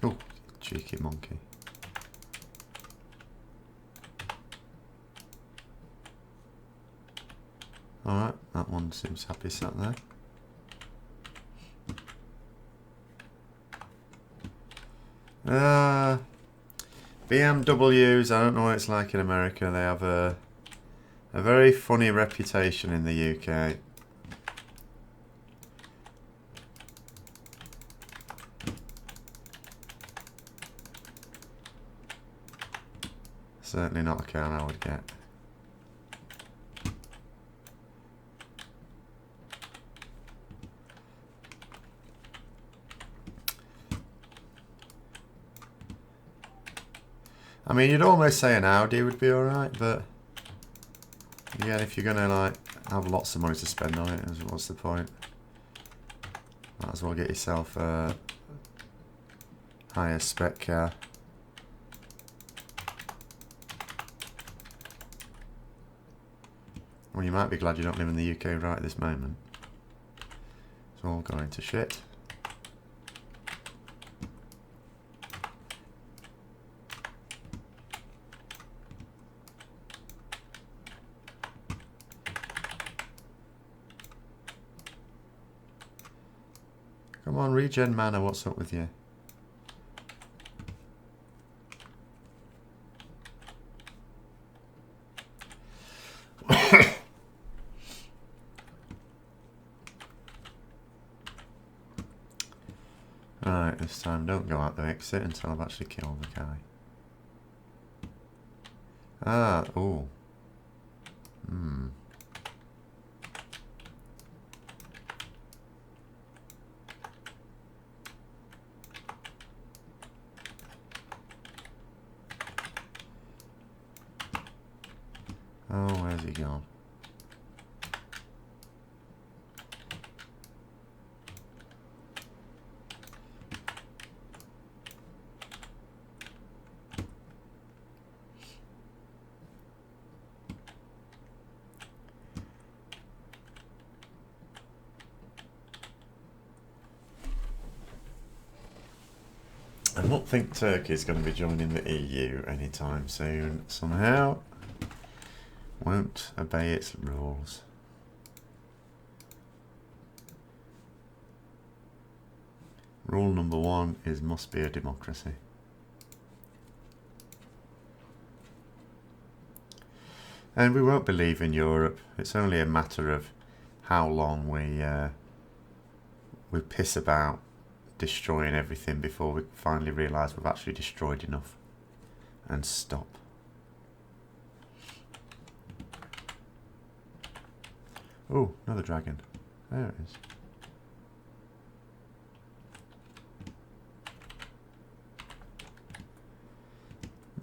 Oh, cheeky monkey. Alright, that one seems happy sat there. BMWs, I don't know what it's like in America. They have a very funny reputation in the UK. Certainly not a car I would get. I mean, you'd almost say an Audi would be alright, but again, if you're gonna like have lots of money to spend on it, what's the point? Might as well get yourself a higher spec car. Well, you might be glad you don't live in the UK right at this moment. It's all going to shit. Come on, Regen Manor, what's up with you? Right, this time don't go out the exit until I've actually killed the guy. Ah, oh. Oh, where's he gone? don't think Turkey's going to be joining the EU anytime soon, somehow. Won't obey its rules. Rule number 1 is must be a democracy. And we won't believe in Europe. It's only a matter of how long we piss about destroying everything before we finally realise we've actually destroyed enough and stop. Oh, another dragon. There it is.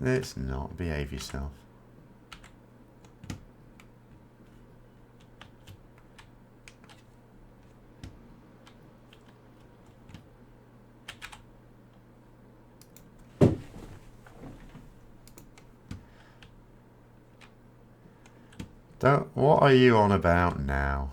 It's not. Behave yourself. What are you on about now?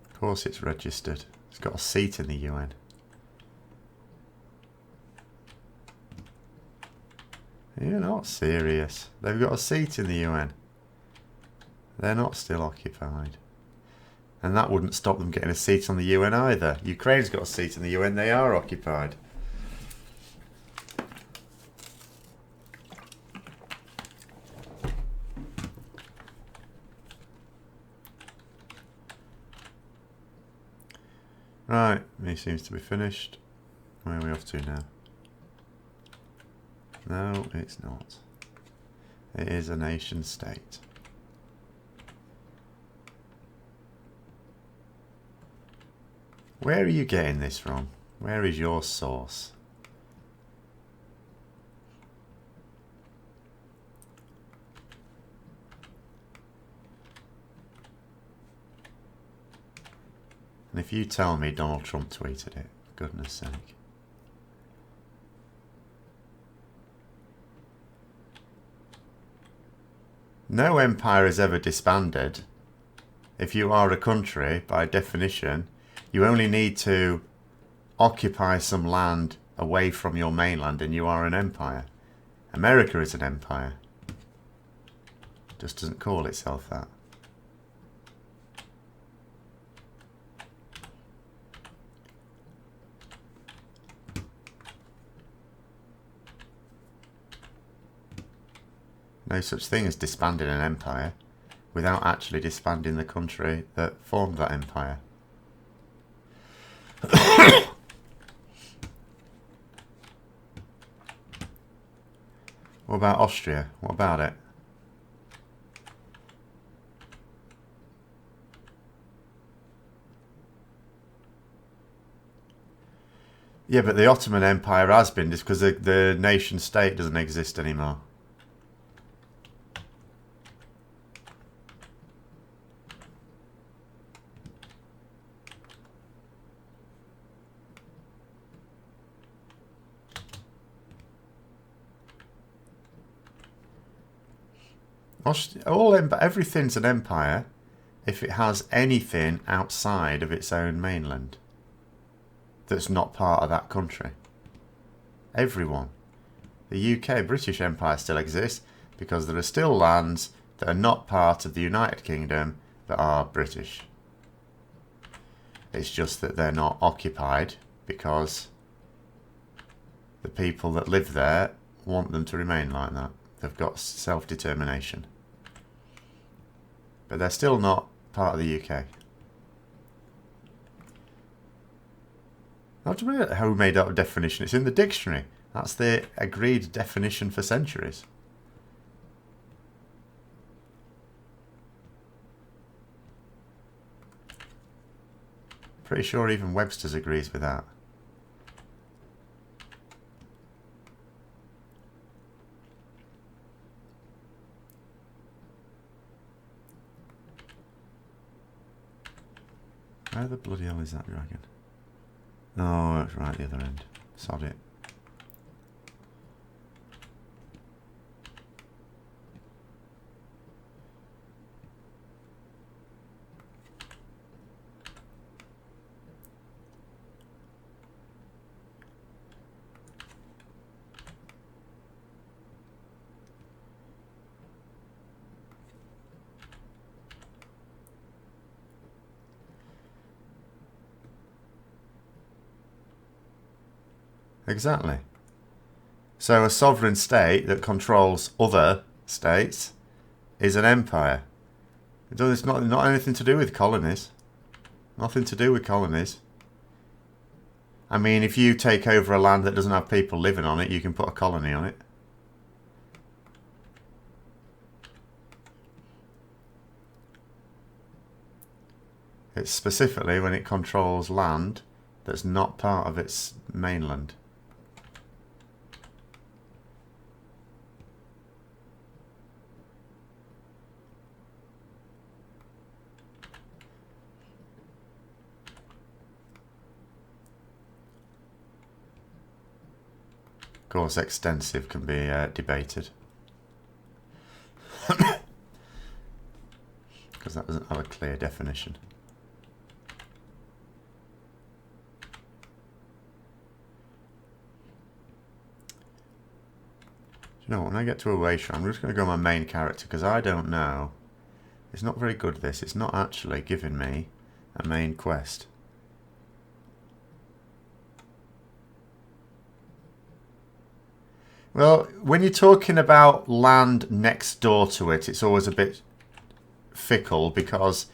Of course it's registered. It's got a seat in the UN. You're not serious. They've got a seat in the UN. They're not still occupied. And that wouldn't stop them getting a seat on the UN either. Ukraine's got a seat in the UN. They are occupied. Right, he seems to be finished. Where are we off to now? No, it's not. It is a nation state. Where are you getting this from? Where is your source? And if you tell me Donald Trump tweeted it, for goodness sake. No empire is ever disbanded. If you are a country, by definition, you only need to occupy some land away from your mainland and you are an empire. America is an empire. Just doesn't call itself that. No such thing as disbanding an empire without actually disbanding the country that formed that empire. What about Austria? What about it? Yeah, but the Ottoman Empire has been just because the nation state doesn't exist anymore. Everything's an empire if it has anything outside of its own mainland that's not part of that country. Everyone. The UK, British Empire still exists because there are still lands that are not part of the United Kingdom that are British. It's just that they're not occupied because the people that live there want them to remain like that. They've got self-determination. But they're still not part of the UK. Not who made that definition. It's in the dictionary. That's the agreed definition for centuries. Pretty sure even Webster's agrees with that. Where the bloody hell is that dragon? Oh, it's right at the other end. Sod it. Exactly. So a sovereign state that controls other states is an empire. It's not anything to do with colonies. Nothing to do with colonies. I mean, if you take over a land that doesn't have people living on it, you can put a colony on it. It's specifically when it controls land that's not part of its mainland. Of course, extensive can be debated. Because that doesn't have a clear definition. You know, when I get to Elsweyr, I'm just going to go on my main character because I don't know. It's not very good, this. It's not actually giving me a main quest. Well, when you're talking about land next door to it, it's always a bit fickle because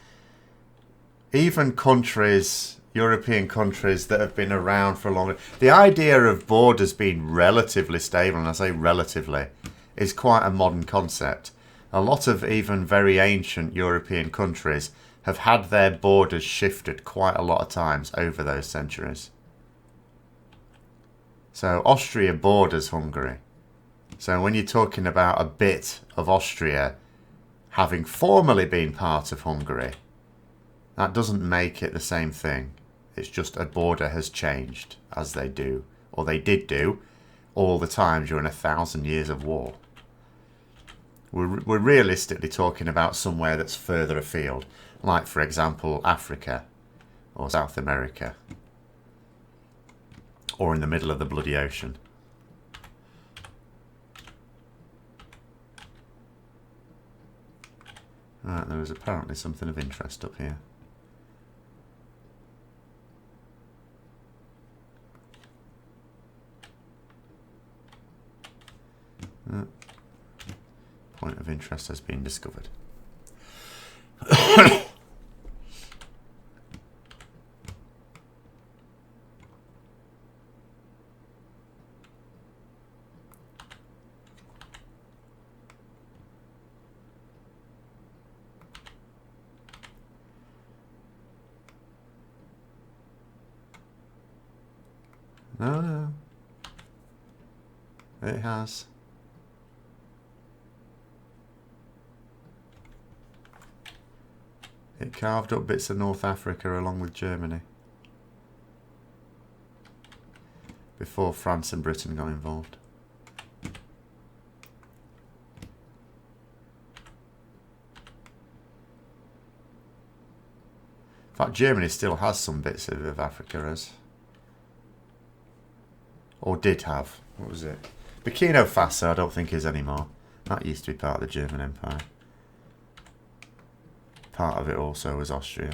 even countries, European countries that have been around for a long time, the idea of borders being relatively stable, and I say relatively, is quite a modern concept. A lot of even very ancient European countries have had their borders shifted quite a lot of times over those centuries. So Austria borders Hungary. So when you're talking about a bit of Austria having formerly been part of Hungary, that doesn't make it the same thing. It's just a border has changed, as they do, or they did do, all the time during 1,000 years of war. We're realistically talking about somewhere that's further afield, like, for example, Africa or South America, or in the middle of the bloody ocean. Right, there is apparently something of interest up here. Point of interest has been discovered. No. It has. It carved up bits of North Africa along with Germany before France and Britain got involved. In fact, Germany still has some bits of Africa as... Or did have. What was it? Burkina Faso I don't think is anymore. That used to be part of the German Empire. Part of it also was Austria.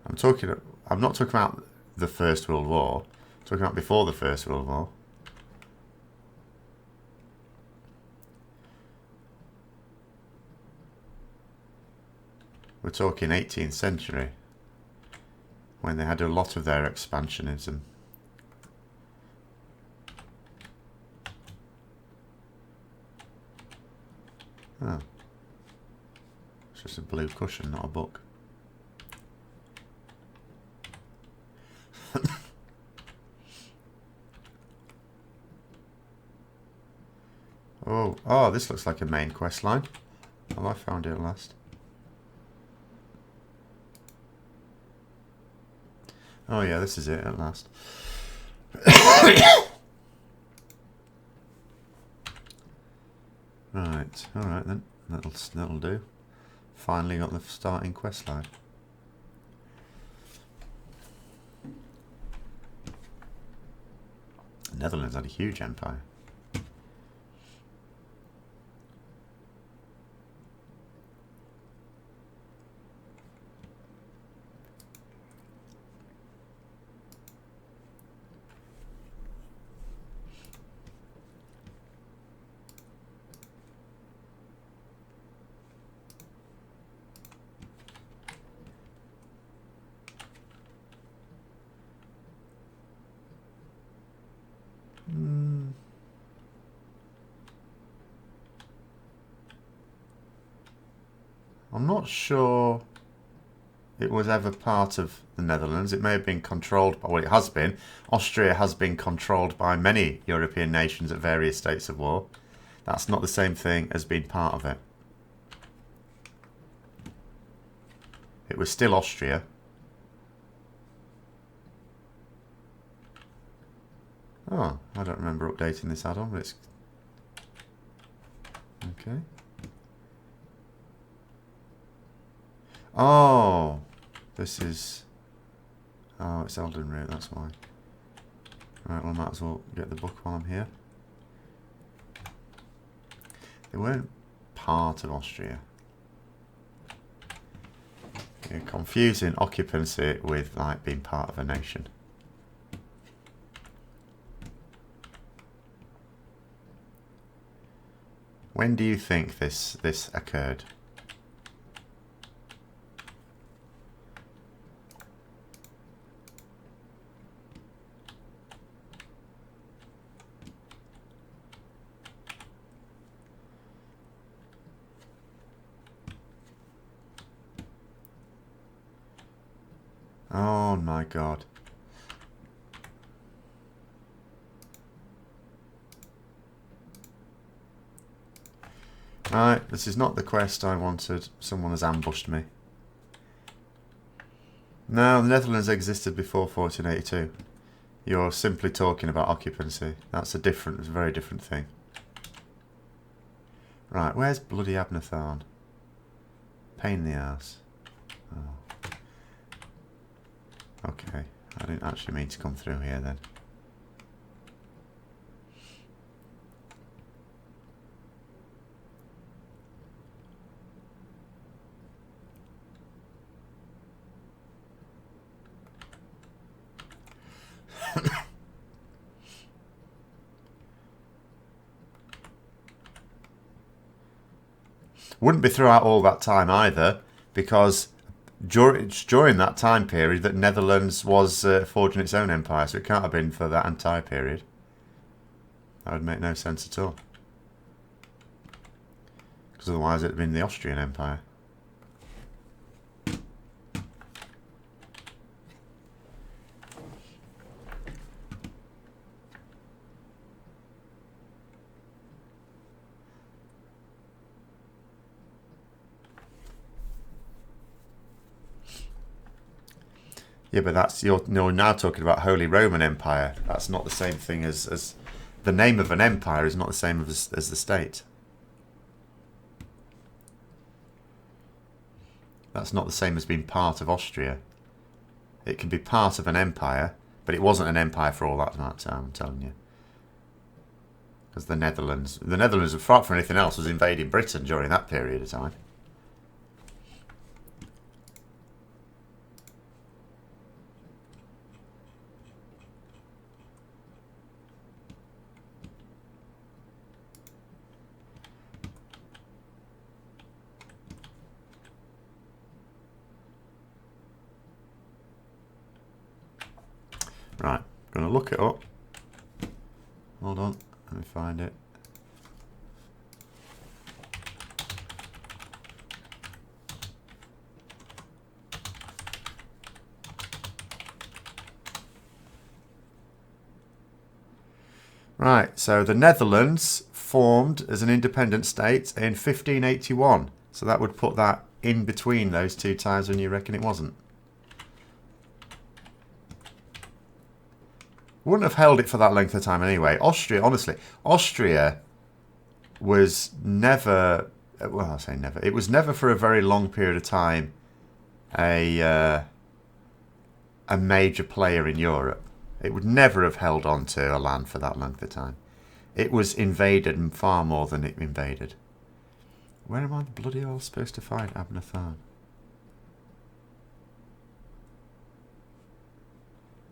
I'm not talking about the First World War. I'm talking about before the First World War. We're talking 18th century, when they had a lot of their expansionism. Oh. It's just a blue cushion, not a book. Oh, this looks like a main quest line. Well, I found it at last. Oh yeah, this is it at last. Right, alright then. That'll do. Finally got the starting quest line. The Netherlands had a huge empire. I'm not sure it was ever part of the Netherlands. It may have been controlled by, well, it has been. Austria has been controlled by many European nations at various states of war. That's not the same thing as being part of it. It was still Austria. Oh, I don't remember updating this add-on, but it's... Okay. Oh, this is... Oh, it's Elden Root, that's why. Right, well, I might as well get the book while I'm here. They weren't part of Austria. You're confusing occupancy with, like, being part of a nation. When do you think this occurred? Oh my god. Right, this is not the quest I wanted. Someone has ambushed me. No, the Netherlands existed before 1482. You're simply talking about occupancy. That's a very different thing. Right, where's bloody Abnatharn? Pain in the ass. Oh. Okay, I didn't actually mean to come through here then. Wouldn't be throughout all that time either, because during that time period that Netherlands was forging its own empire, so it can't have been for that entire period. That would make no sense at all. Because otherwise it would have been the Austrian Empire. Yeah, but that's you're now talking about Holy Roman Empire. That's not the same thing as the name of an empire is not the same as the state. That's not the same as being part of Austria. It can be part of an empire, but it wasn't an empire for all that time, I'm telling you. Because the Netherlands, apart from anything else, was invading Britain during that period of time. Right, going to look it up. Hold on, let me find it. Right, so the Netherlands formed as an independent state in 1581. So that would put that in between those two times when you reckon it wasn't. Wouldn't have held it for that length of time anyway. Austria, honestly, Austria was never, well, I say never, it was never for a very long period of time a major player in Europe. It would never have held on to a land for that length of time. It was invaded and far more than it invaded. Where am I the bloody hell supposed to find Abnatharn?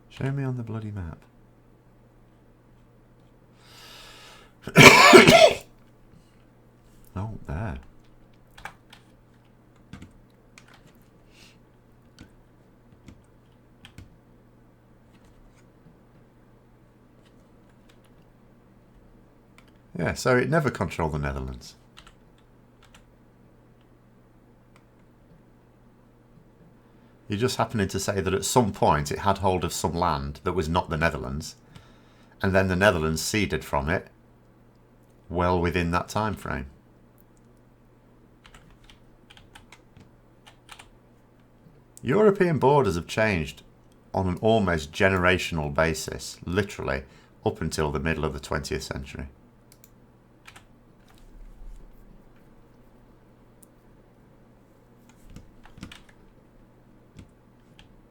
Show me on the bloody map. Oh, there. Yeah, so it never controlled the Netherlands. You're just happening to say that at some point it had hold of some land that was not the Netherlands, and then the Netherlands ceded from it well within that time frame. European borders have changed on an almost generational basis, literally, up until the middle of the 20th century.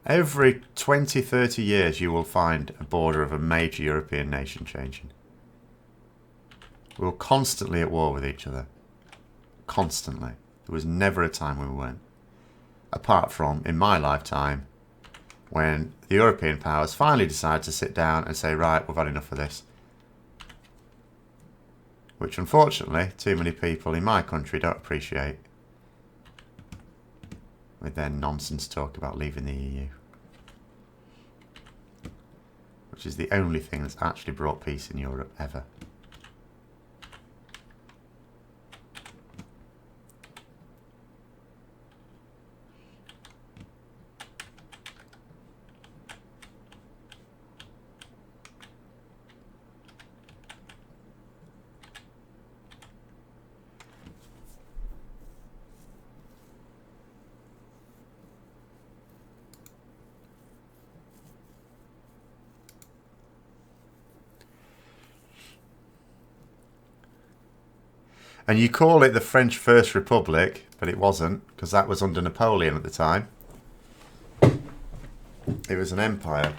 Every 20, 30 years you will find a border of a major European nation changing. We were constantly at war with each other. Constantly. There was never a time when we weren't. Apart from, in my lifetime, when the European powers finally decided to sit down and say, right, we've had enough of this. Which, unfortunately, too many people in my country don't appreciate. With their nonsense talk about leaving the EU. Which is the only thing that's actually brought peace in Europe, ever. And you call it the French First Republic, but it wasn't, because that was under Napoleon at the time. It was an empire.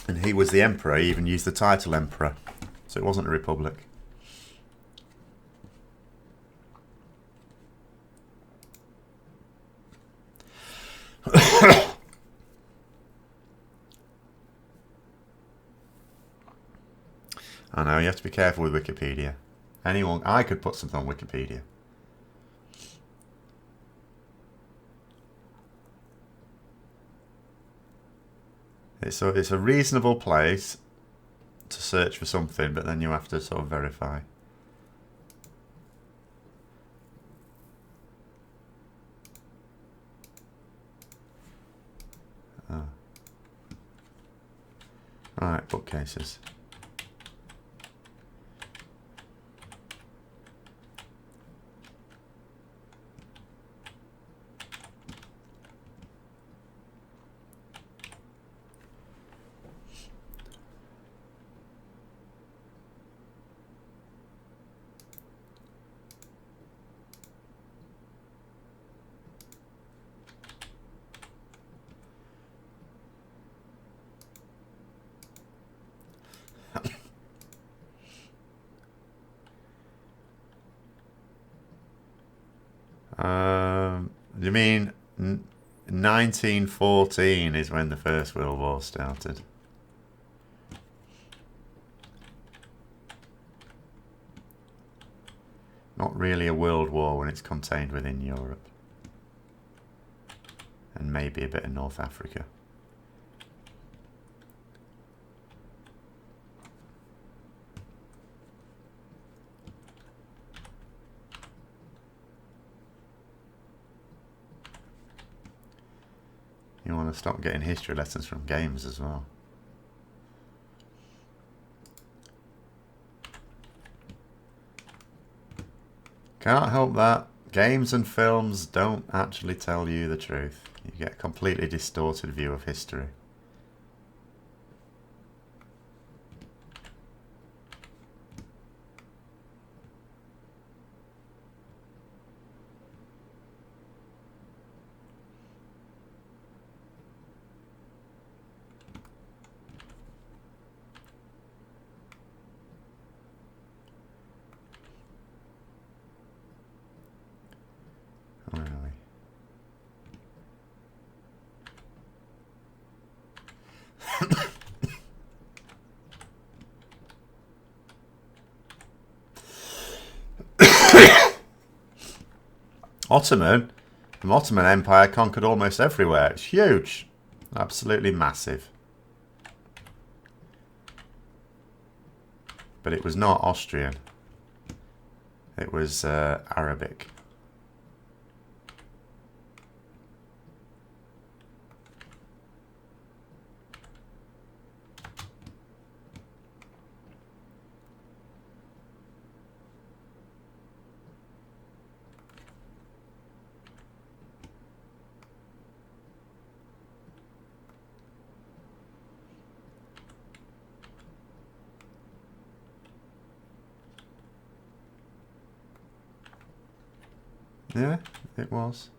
And he was the emperor. He even used the title emperor. So it wasn't a republic. I know, you have to be careful with Wikipedia. I could put something on Wikipedia. It's a reasonable place to search for something, but then you have to sort of verify. Oh. Alright, bookcases. You mean 1914 is when the First World War started? Not really a world war when it's contained within Europe. And maybe a bit of North Africa. You want to stop getting history lessons from games as well. Can't help that. Games and films don't actually tell you the truth. You get a completely distorted view of history. Where are we? Ottoman? The Ottoman Empire conquered almost everywhere. It's huge. Absolutely massive. But it was not Austrian. It was Arabic. Yeah, it was.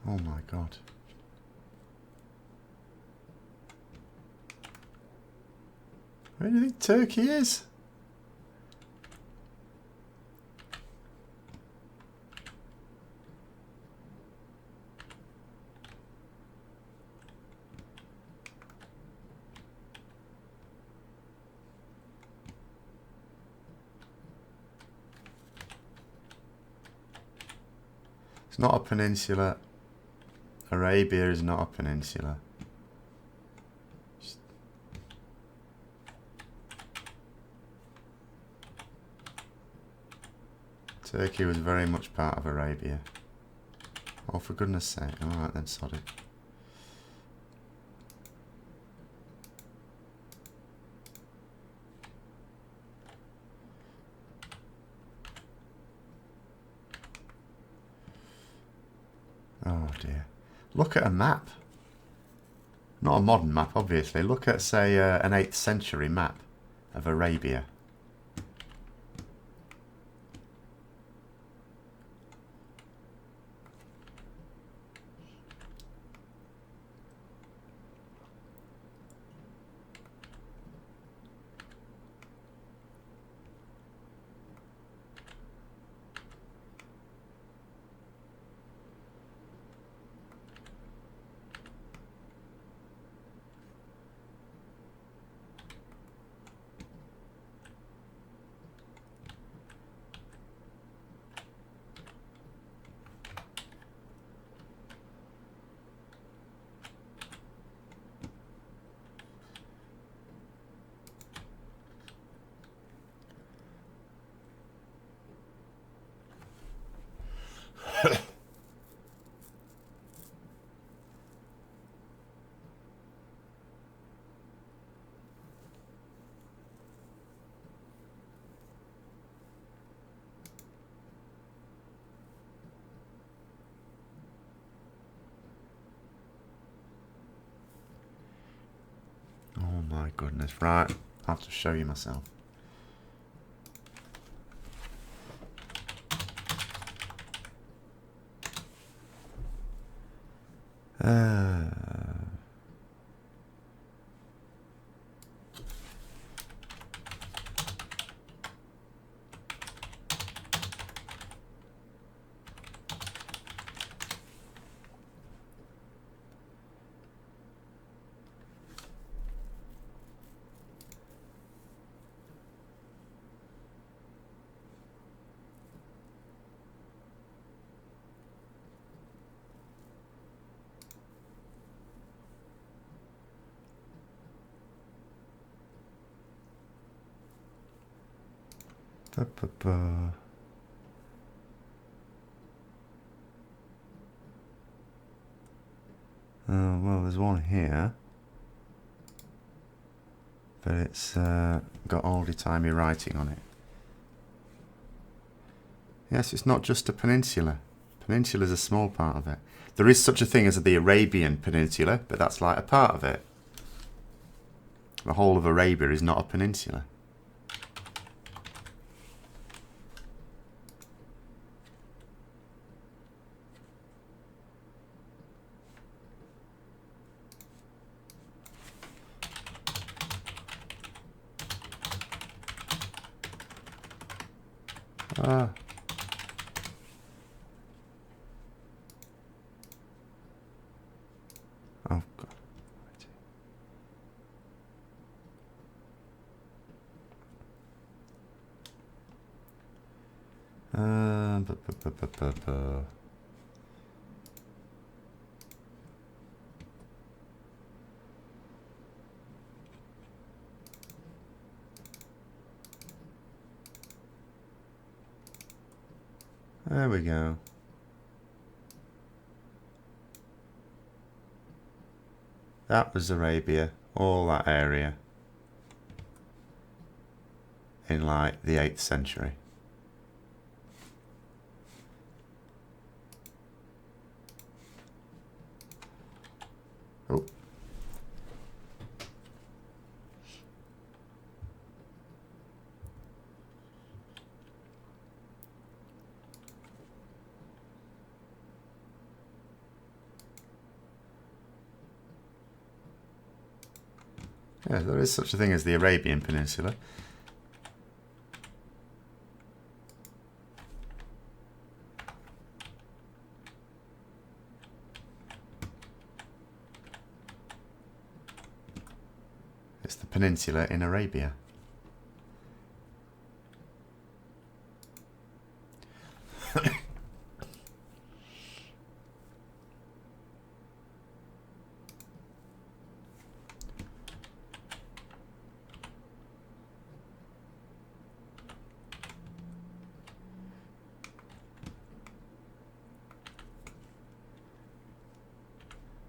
Oh my god. Where do you think Turkey is? It's not a peninsula. Arabia is not a peninsula. Turkey was very much part of Arabia. Oh, for goodness sake. Alright then, sod it. Oh dear. Look at a map. Not a modern map, obviously. Look at, say, an 8th century map of Arabia. Oh my goodness. Right. I'll have to show you myself. Well, there's one here, but it's got oldie-timey writing on it. Yes, it's not just a peninsula. Peninsula is a small part of it. There is such a thing as the Arabian Peninsula, but that's like a part of it. The whole of Arabia is not a peninsula. Ah. Oh, God. There we go. That was Arabia, all that area. In like the 8th century. Oh. Yeah, there is such a thing as the Arabian Peninsula. It's the peninsula in Arabia.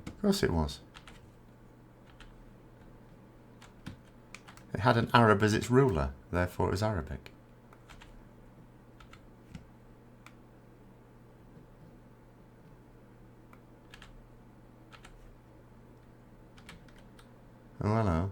Of course it was. It had an Arab as its ruler, therefore it was Arabic. Oh, hello.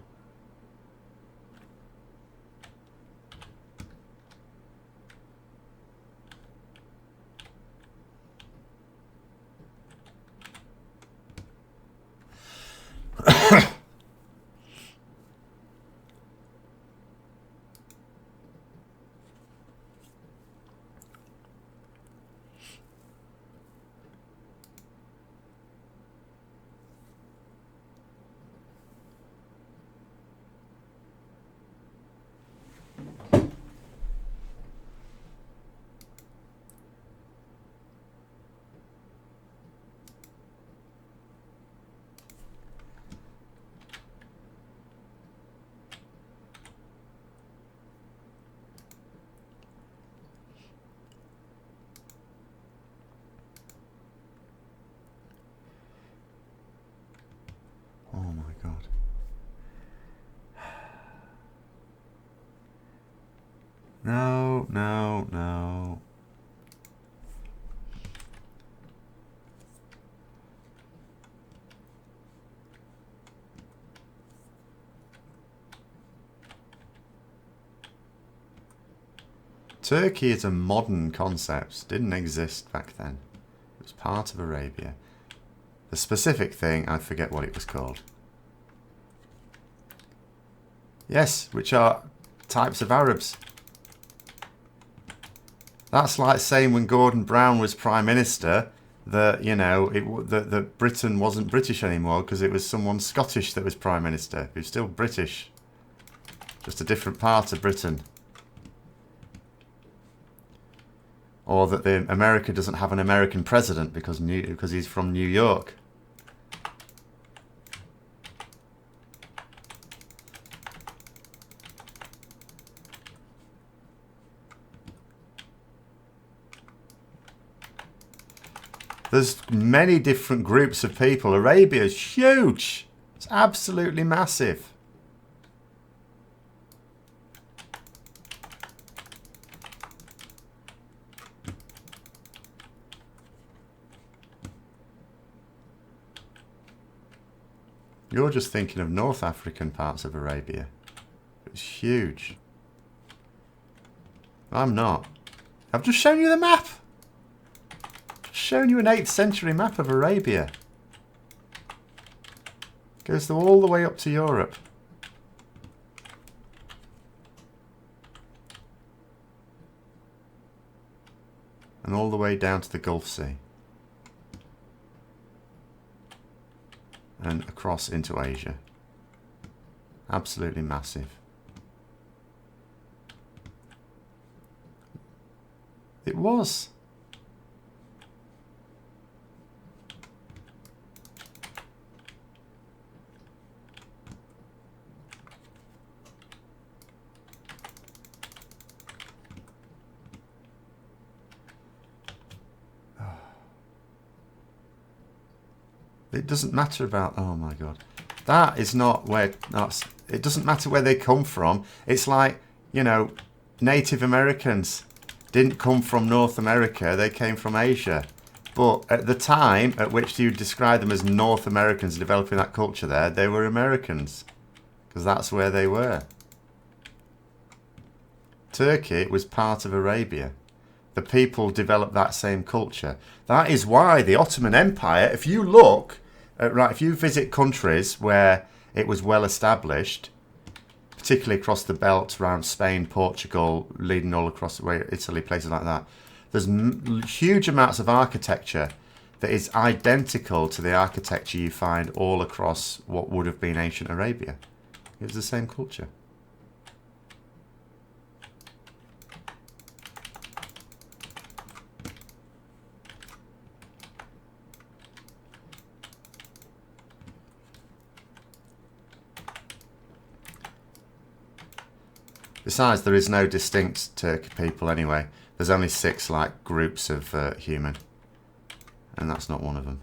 Oh my God. No, no, no. Turkey is a modern concept. Didn't exist back then. It was part of Arabia. The specific thing, I forget what it was called. Yes, which are types of Arabs. That's like saying when Gordon Brown was Prime Minister that, you know, that Britain wasn't British anymore because it was someone Scottish that was Prime Minister. Who's still British. Just a different part of Britain. Or that America doesn't have an American president because he's from New York. There's many different groups of people. Arabia is huge. It's absolutely massive. You're just thinking of North African parts of Arabia. It's huge. I'm not. I've just shown you the map. Shown you an 8th century map of Arabia. Goes all the way up to Europe. And all the way down to the Gulf Sea. And across into Asia. Absolutely massive. It was. It doesn't matter about... Oh, my God. That is not where... It doesn't matter where they come from. It's like, you know, Native Americans didn't come from North America. They came from Asia. But at the time at which you describe them as North Americans developing that culture there, they were Americans. Because that's where they were. Turkey was part of Arabia. The people developed that same culture. That is why the Ottoman Empire, if you look, if you visit countries where it was well established, particularly across the belt around Spain, Portugal, leading all across the way, Italy, places like that, there's huge amounts of architecture that is identical to the architecture you find all across what would have been ancient Arabia. It was the same culture. Besides, there is no distinct Turkic people anyway. There's only 6 like groups of human, and that's not one of them.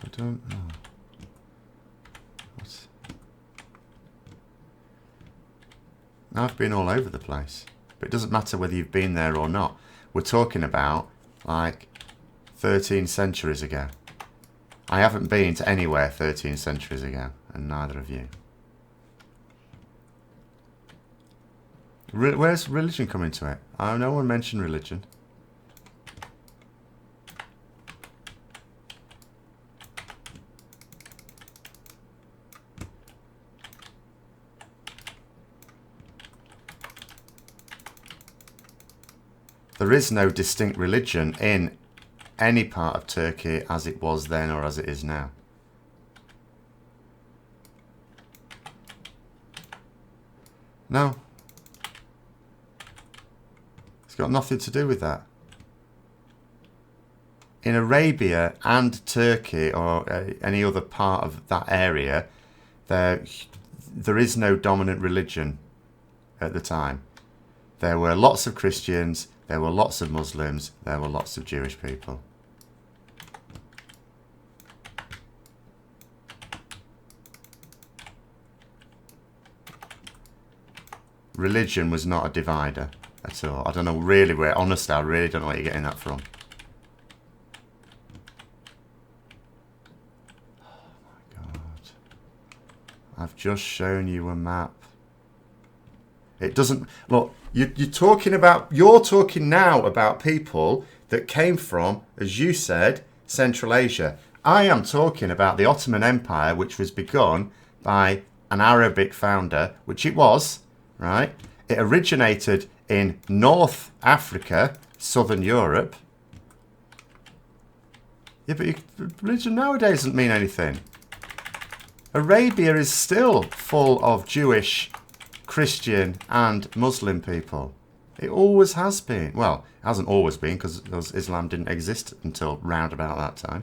I don't know. What? I've been all over the place. But it doesn't matter whether you've been there or not. We're talking about, like, 13 centuries ago. I haven't been to anywhere 13 centuries ago, and neither have you. Where's religion come into it? Oh, no one mentioned religion. There is no distinct religion in any part of Turkey as it was then or as it is now. No. It's got nothing to do with that. In Arabia and Turkey or any other part of that area, there is no dominant religion at the time. There were lots of Christians, there were lots of Muslims, there were lots of Jewish people. Religion was not a divider at all. I don't know really where, honestly, I really don't know where you're getting that from. Oh my God. I've just shown you a map. It doesn't, look, you're talking now about people that came from, as you said, Central Asia. I am talking about the Ottoman Empire, which was begun by an Arabic founder, which it was, right? It originated in North Africa, Southern Europe. Yeah, but religion nowadays doesn't mean anything. Arabia is still full of Jewish, Christian and Muslim people. It always has been. Well, it hasn't always been because Islam didn't exist until round about that time.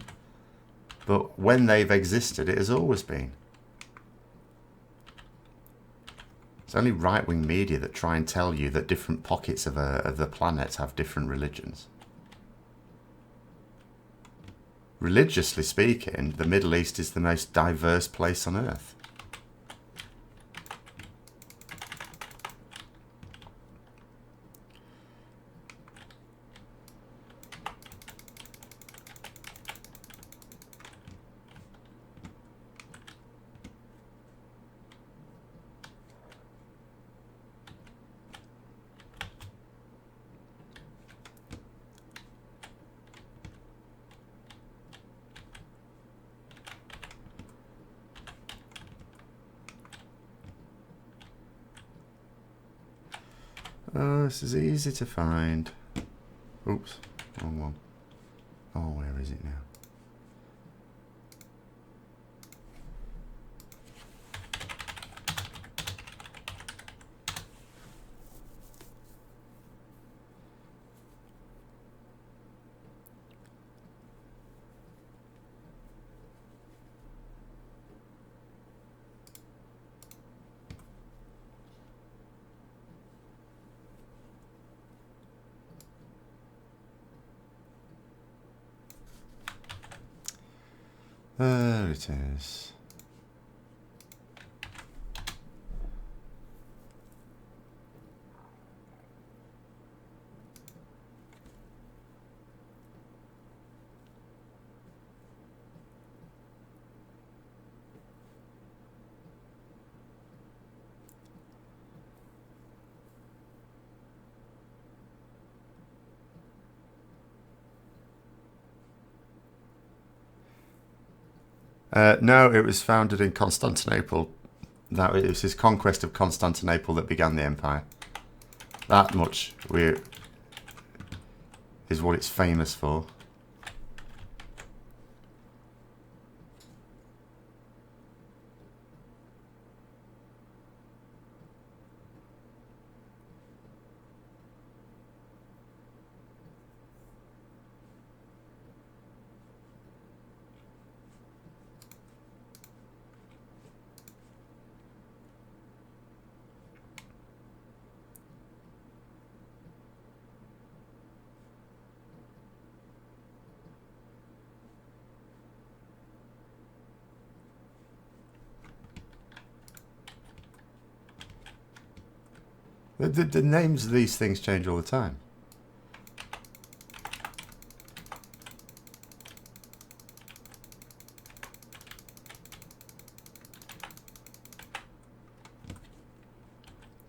But when they've existed, it has always been. It's only right-wing media that try and tell you that different pockets of the planet have different religions. Religiously speaking, the Middle East is the most diverse place on earth. Oh, this is easy to find. Oops, wrong one. Oh, where is it now? There it is. No, it was founded in Constantinople. That it was his conquest of Constantinople that began the empire. That much is what it's famous for. The names of these things change all the time.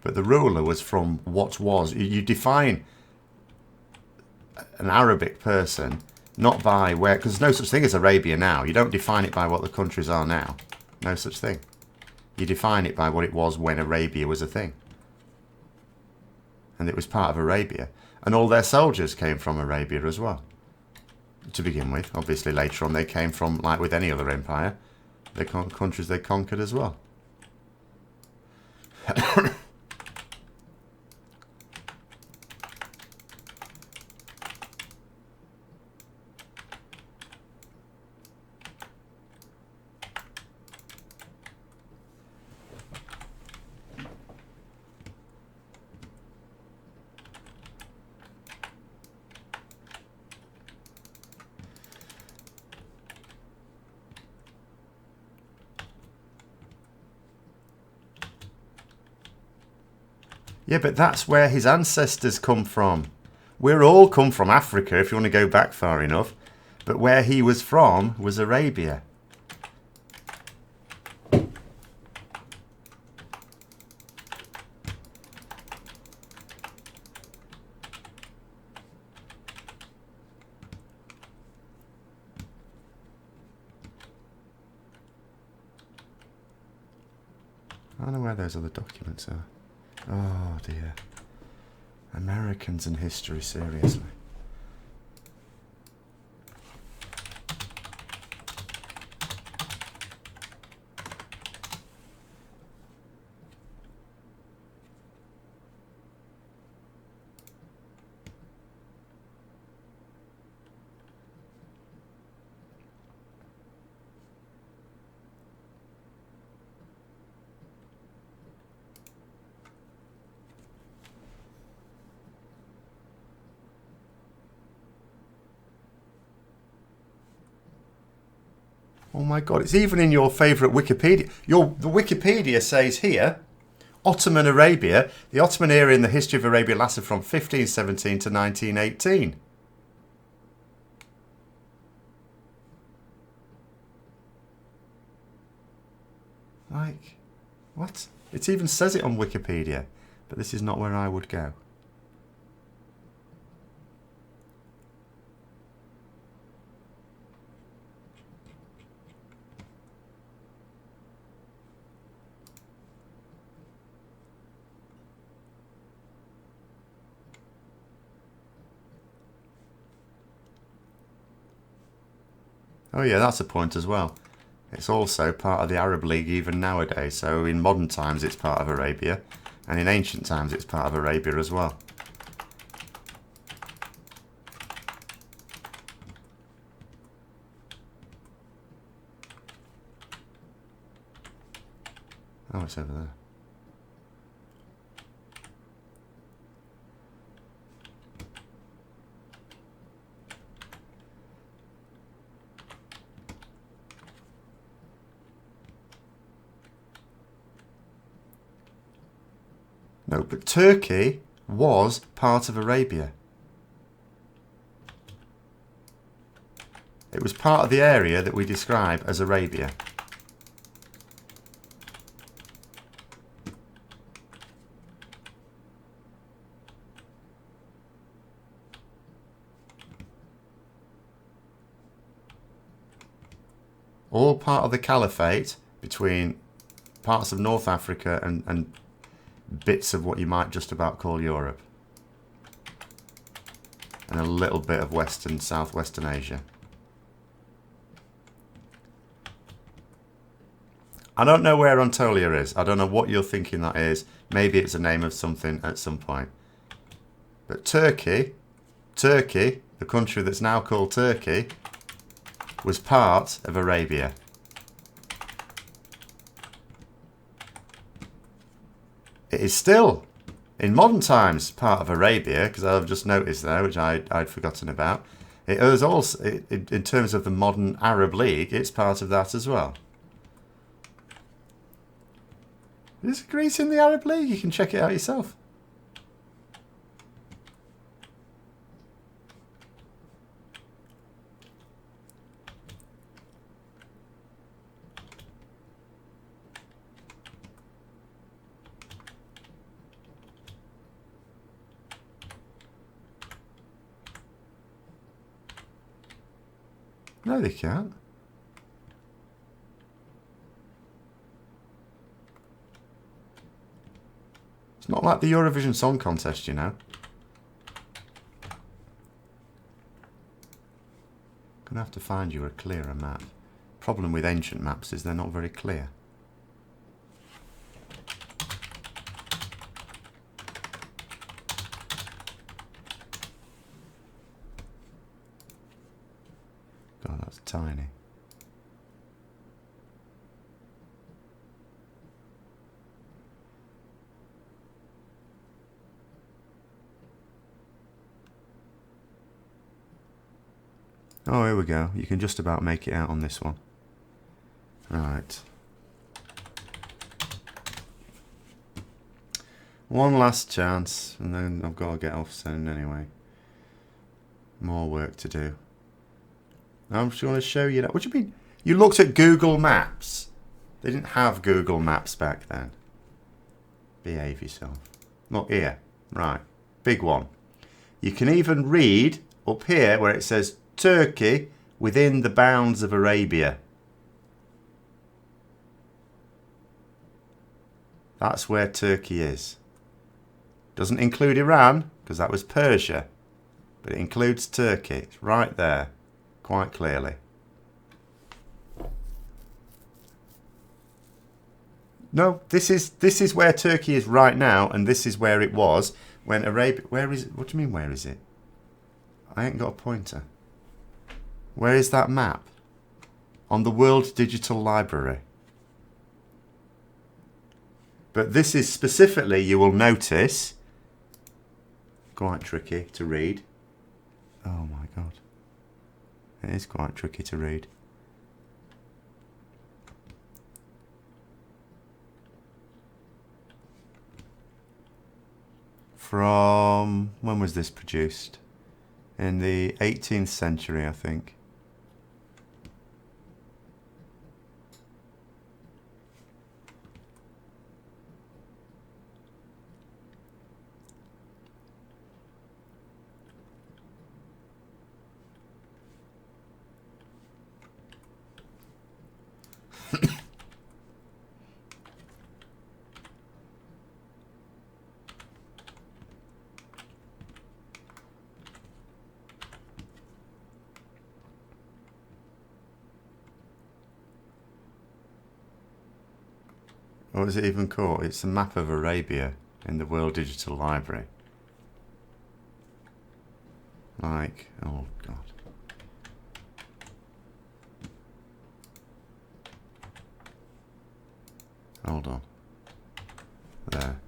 But the ruler was from what was. You define an Arabic person not by where, because there's no such thing as Arabia now. You don't define it by what the countries are now. No such thing. You define it by what it was when Arabia was a thing. And it was part of Arabia. And all their soldiers came from Arabia as well. To begin with. Obviously later on they came from, like with any other empire, the countries they conquered as well. Yeah, but that's where his ancestors come from. We're all come from Africa, if you want to go back far enough. But where he was from was Arabia. I don't know where those other documents are. Oh dear. Americans and history, seriously. Oh my god, it's even in your favourite Wikipedia. The Wikipedia says here, Ottoman Arabia, the Ottoman era in the history of Arabia lasted from 1517 to 1918. Like, what? It even says it on Wikipedia, but this is not where I would go. Oh yeah, that's a point as well. It's also part of the Arab League even nowadays. So in modern times it's part of Arabia, and in ancient times it's part of Arabia as well. Oh, it's over there. No, but Turkey was part of Arabia. It was part of the area that we describe as Arabia. All part of the Caliphate between parts of North Africa and bits of what you might just about call Europe. And a little bit of Western, Southwestern Asia. I don't know where Anatolia is. I don't know what you're thinking that is. Maybe it's a name of something at some point. But Turkey, the country that's now called Turkey, was part of Arabia. It is still, in modern times, part of Arabia, because I've just noticed there, which I'd forgotten about. It is also, in terms of the modern Arab League, it's part of that as well. Is Greece in the Arab League? You can check it out yourself. No, they can't. It's not like the Eurovision Song Contest, you know. Gonna have to find you a clearer map. Problem with ancient maps is they're not very clear. God, that's tiny. Oh, here we go. You can just about make it out on this one. Right. One last chance, and then I've got to get off soon anyway. More work to do. I'm just going to show you that. What do you mean? You looked at Google Maps. They didn't have Google Maps back then. Behave yourself. Look here. Right. Big one. You can even read up here where it says Turkey within the bounds of Arabia. That's where Turkey is. Doesn't include Iran, because that was Persia. But it includes Turkey. It's right there, quite clearly. No, this is where Turkey is right now, and this is where it was when Arabia... Where is it? What do you mean, where is it? I ain't got a pointer. Where is that map? On the World Digital Library. But this is specifically, you will notice, quite tricky to read. Oh my God. It is quite tricky to read. From, when was this produced? In the 18th century, I think. What is it even called? It's a map of Arabia in the World Digital Library. Like, oh god. Hold on. There.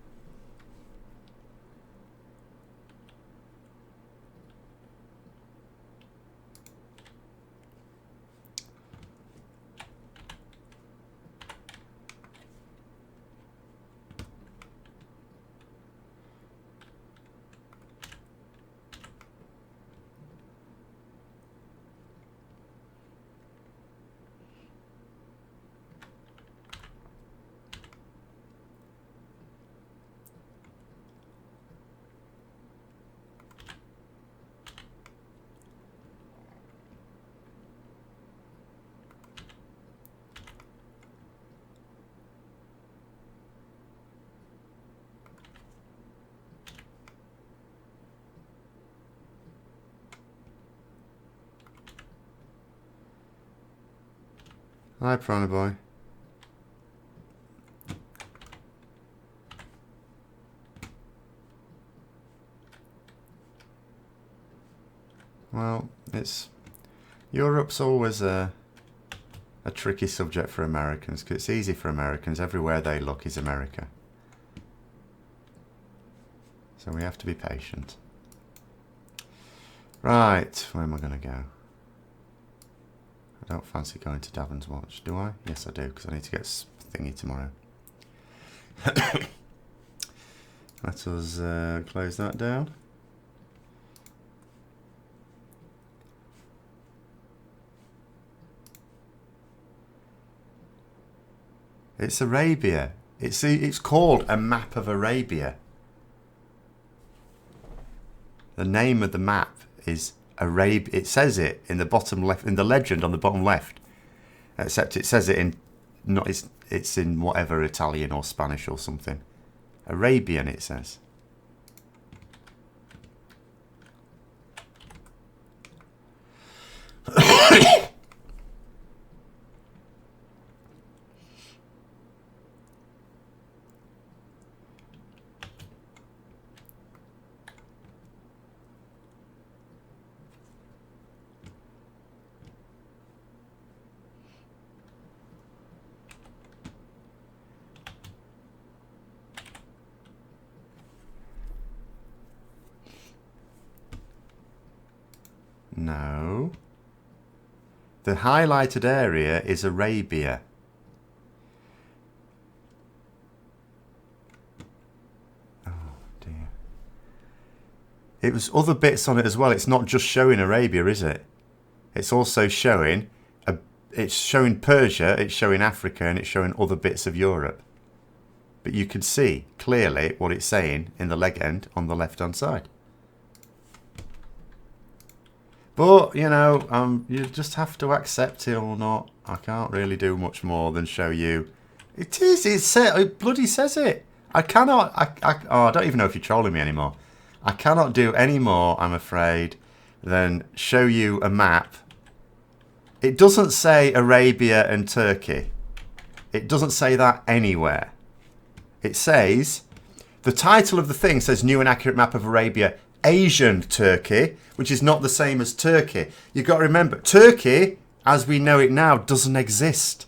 Hi, Prana Boy. Well, Europe's always a tricky subject for Americans, because it's easy for Americans. Everywhere they look is America. So we have to be patient. Right, where am I going to go? I don't fancy going to Davern's Watch, do I? Yes, I do, because I need to get thingy tomorrow. Let us close that down. It's Arabia. It's called a map of Arabia. The name of the map is Arabia. It says it in the bottom left, in the legend on the bottom left. Except it says it in not. It's in whatever Italian or Spanish or something. Arabian, it says. No. The highlighted area is Arabia. Oh dear. It was other bits on it as well. It's not just showing Arabia, is it? It's also showing it's showing Persia, it's showing Africa, and it's showing other bits of Europe. But you can see clearly what it's saying in the leg end on the left hand side. But, you know, you just have to accept it or not. I can't really do much more than show you. It bloody says it. I cannot, I don't even know if you're trolling me anymore. I cannot do any more, I'm afraid, than show you a map. It doesn't say Arabia and Turkey. It doesn't say that anywhere. It says, the title of the thing says New and Accurate Map of Arabia, Asian Turkey, which is not the same as Turkey. You've got to remember, Turkey, as we know it now, doesn't exist.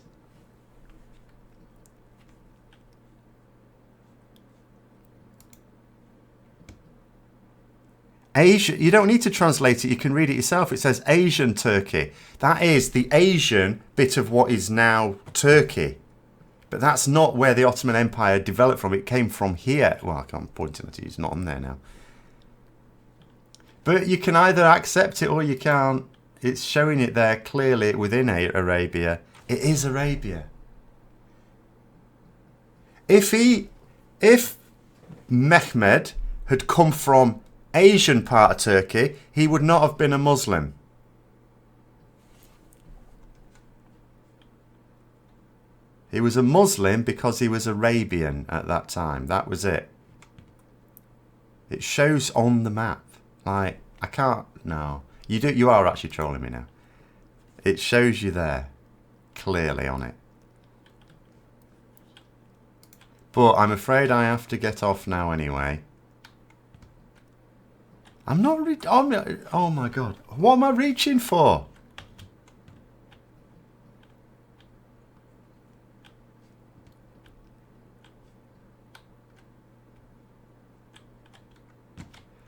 Asia, you don't need to translate it, you can read it yourself. It says Asian Turkey. That is the Asian bit of what is now Turkey. But that's not where the Ottoman Empire developed from. It came from here. Well, I can't point it, it's not on there now. But you can either accept it or you can't. It's showing it there clearly within Arabia. It is Arabia. If Mehmed had come from Asian part of Turkey, he would not have been a Muslim. He was a Muslim because he was Arabian at that time. That was it. It shows on the map. Like, I can't, no. You are actually trolling me now. It shows you there, clearly on it. But I'm afraid I have to get off now anyway. I'm not... oh my god. What am I reaching for?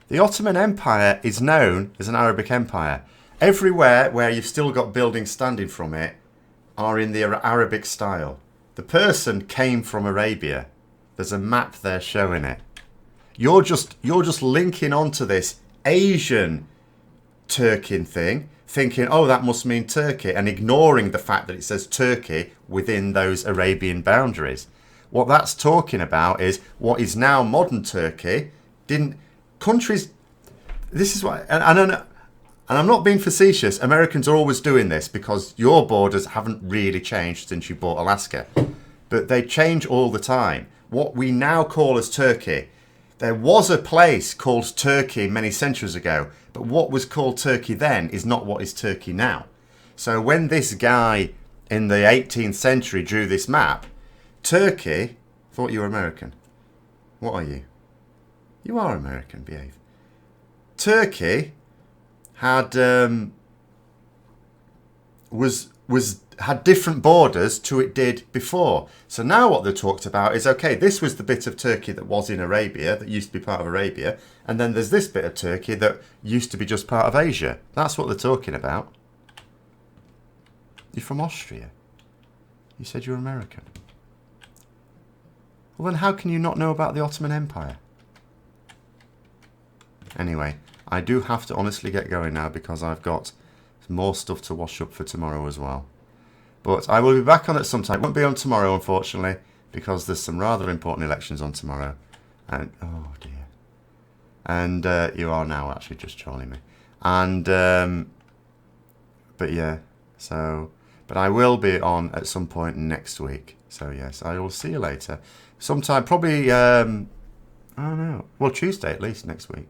The Ottoman Empire is known as an Arabic empire. Everywhere where you've still got buildings standing from it are in the Arabic style. The person came from Arabia. There's a map there showing it. You're just linking onto this Asian Turking thing, thinking, oh, that must mean Turkey, and ignoring the fact that it says Turkey within those Arabian boundaries. What that's talking about is what is now modern Turkey. Countries, this is why, and I'm not being facetious, Americans are always doing this because your borders haven't really changed since you bought Alaska. But they change all the time. What we now call as Turkey, there was a place called Turkey many centuries ago, but what was called Turkey then is not what is Turkey now. So when this guy in the 18th century drew this map, Turkey, thought you were American. What are you? You are American, behave. Turkey had had different borders to it did before. So now what they talked about is, okay, this was the bit of Turkey that was in Arabia, that used to be part of Arabia, and then there's this bit of Turkey that used to be just part of Asia. That's what they're talking about. You're from Austria. You said you're American. Well, then how can you not know about the Ottoman Empire? Anyway, I do have to honestly get going now because I've got more stuff to wash up for tomorrow as well. But I will be back on at some time. It won't be on tomorrow, unfortunately, because there's some rather important elections on tomorrow. And, oh dear. And you are now actually just trolling me. And, but yeah, so, but I will be on at some point next week. So yes, I will see you later. Sometime, probably, I don't know. Well, Tuesday at least next week.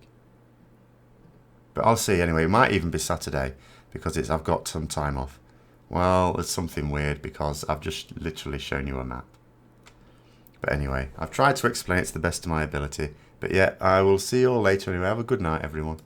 But I'll see anyway. It might even be Saturday because I've got some time off. Well, it's something weird because I've just literally shown you a map. But anyway, I've tried to explain it to the best of my ability. But yeah, I will see you all later anyway. Have a good night, everyone.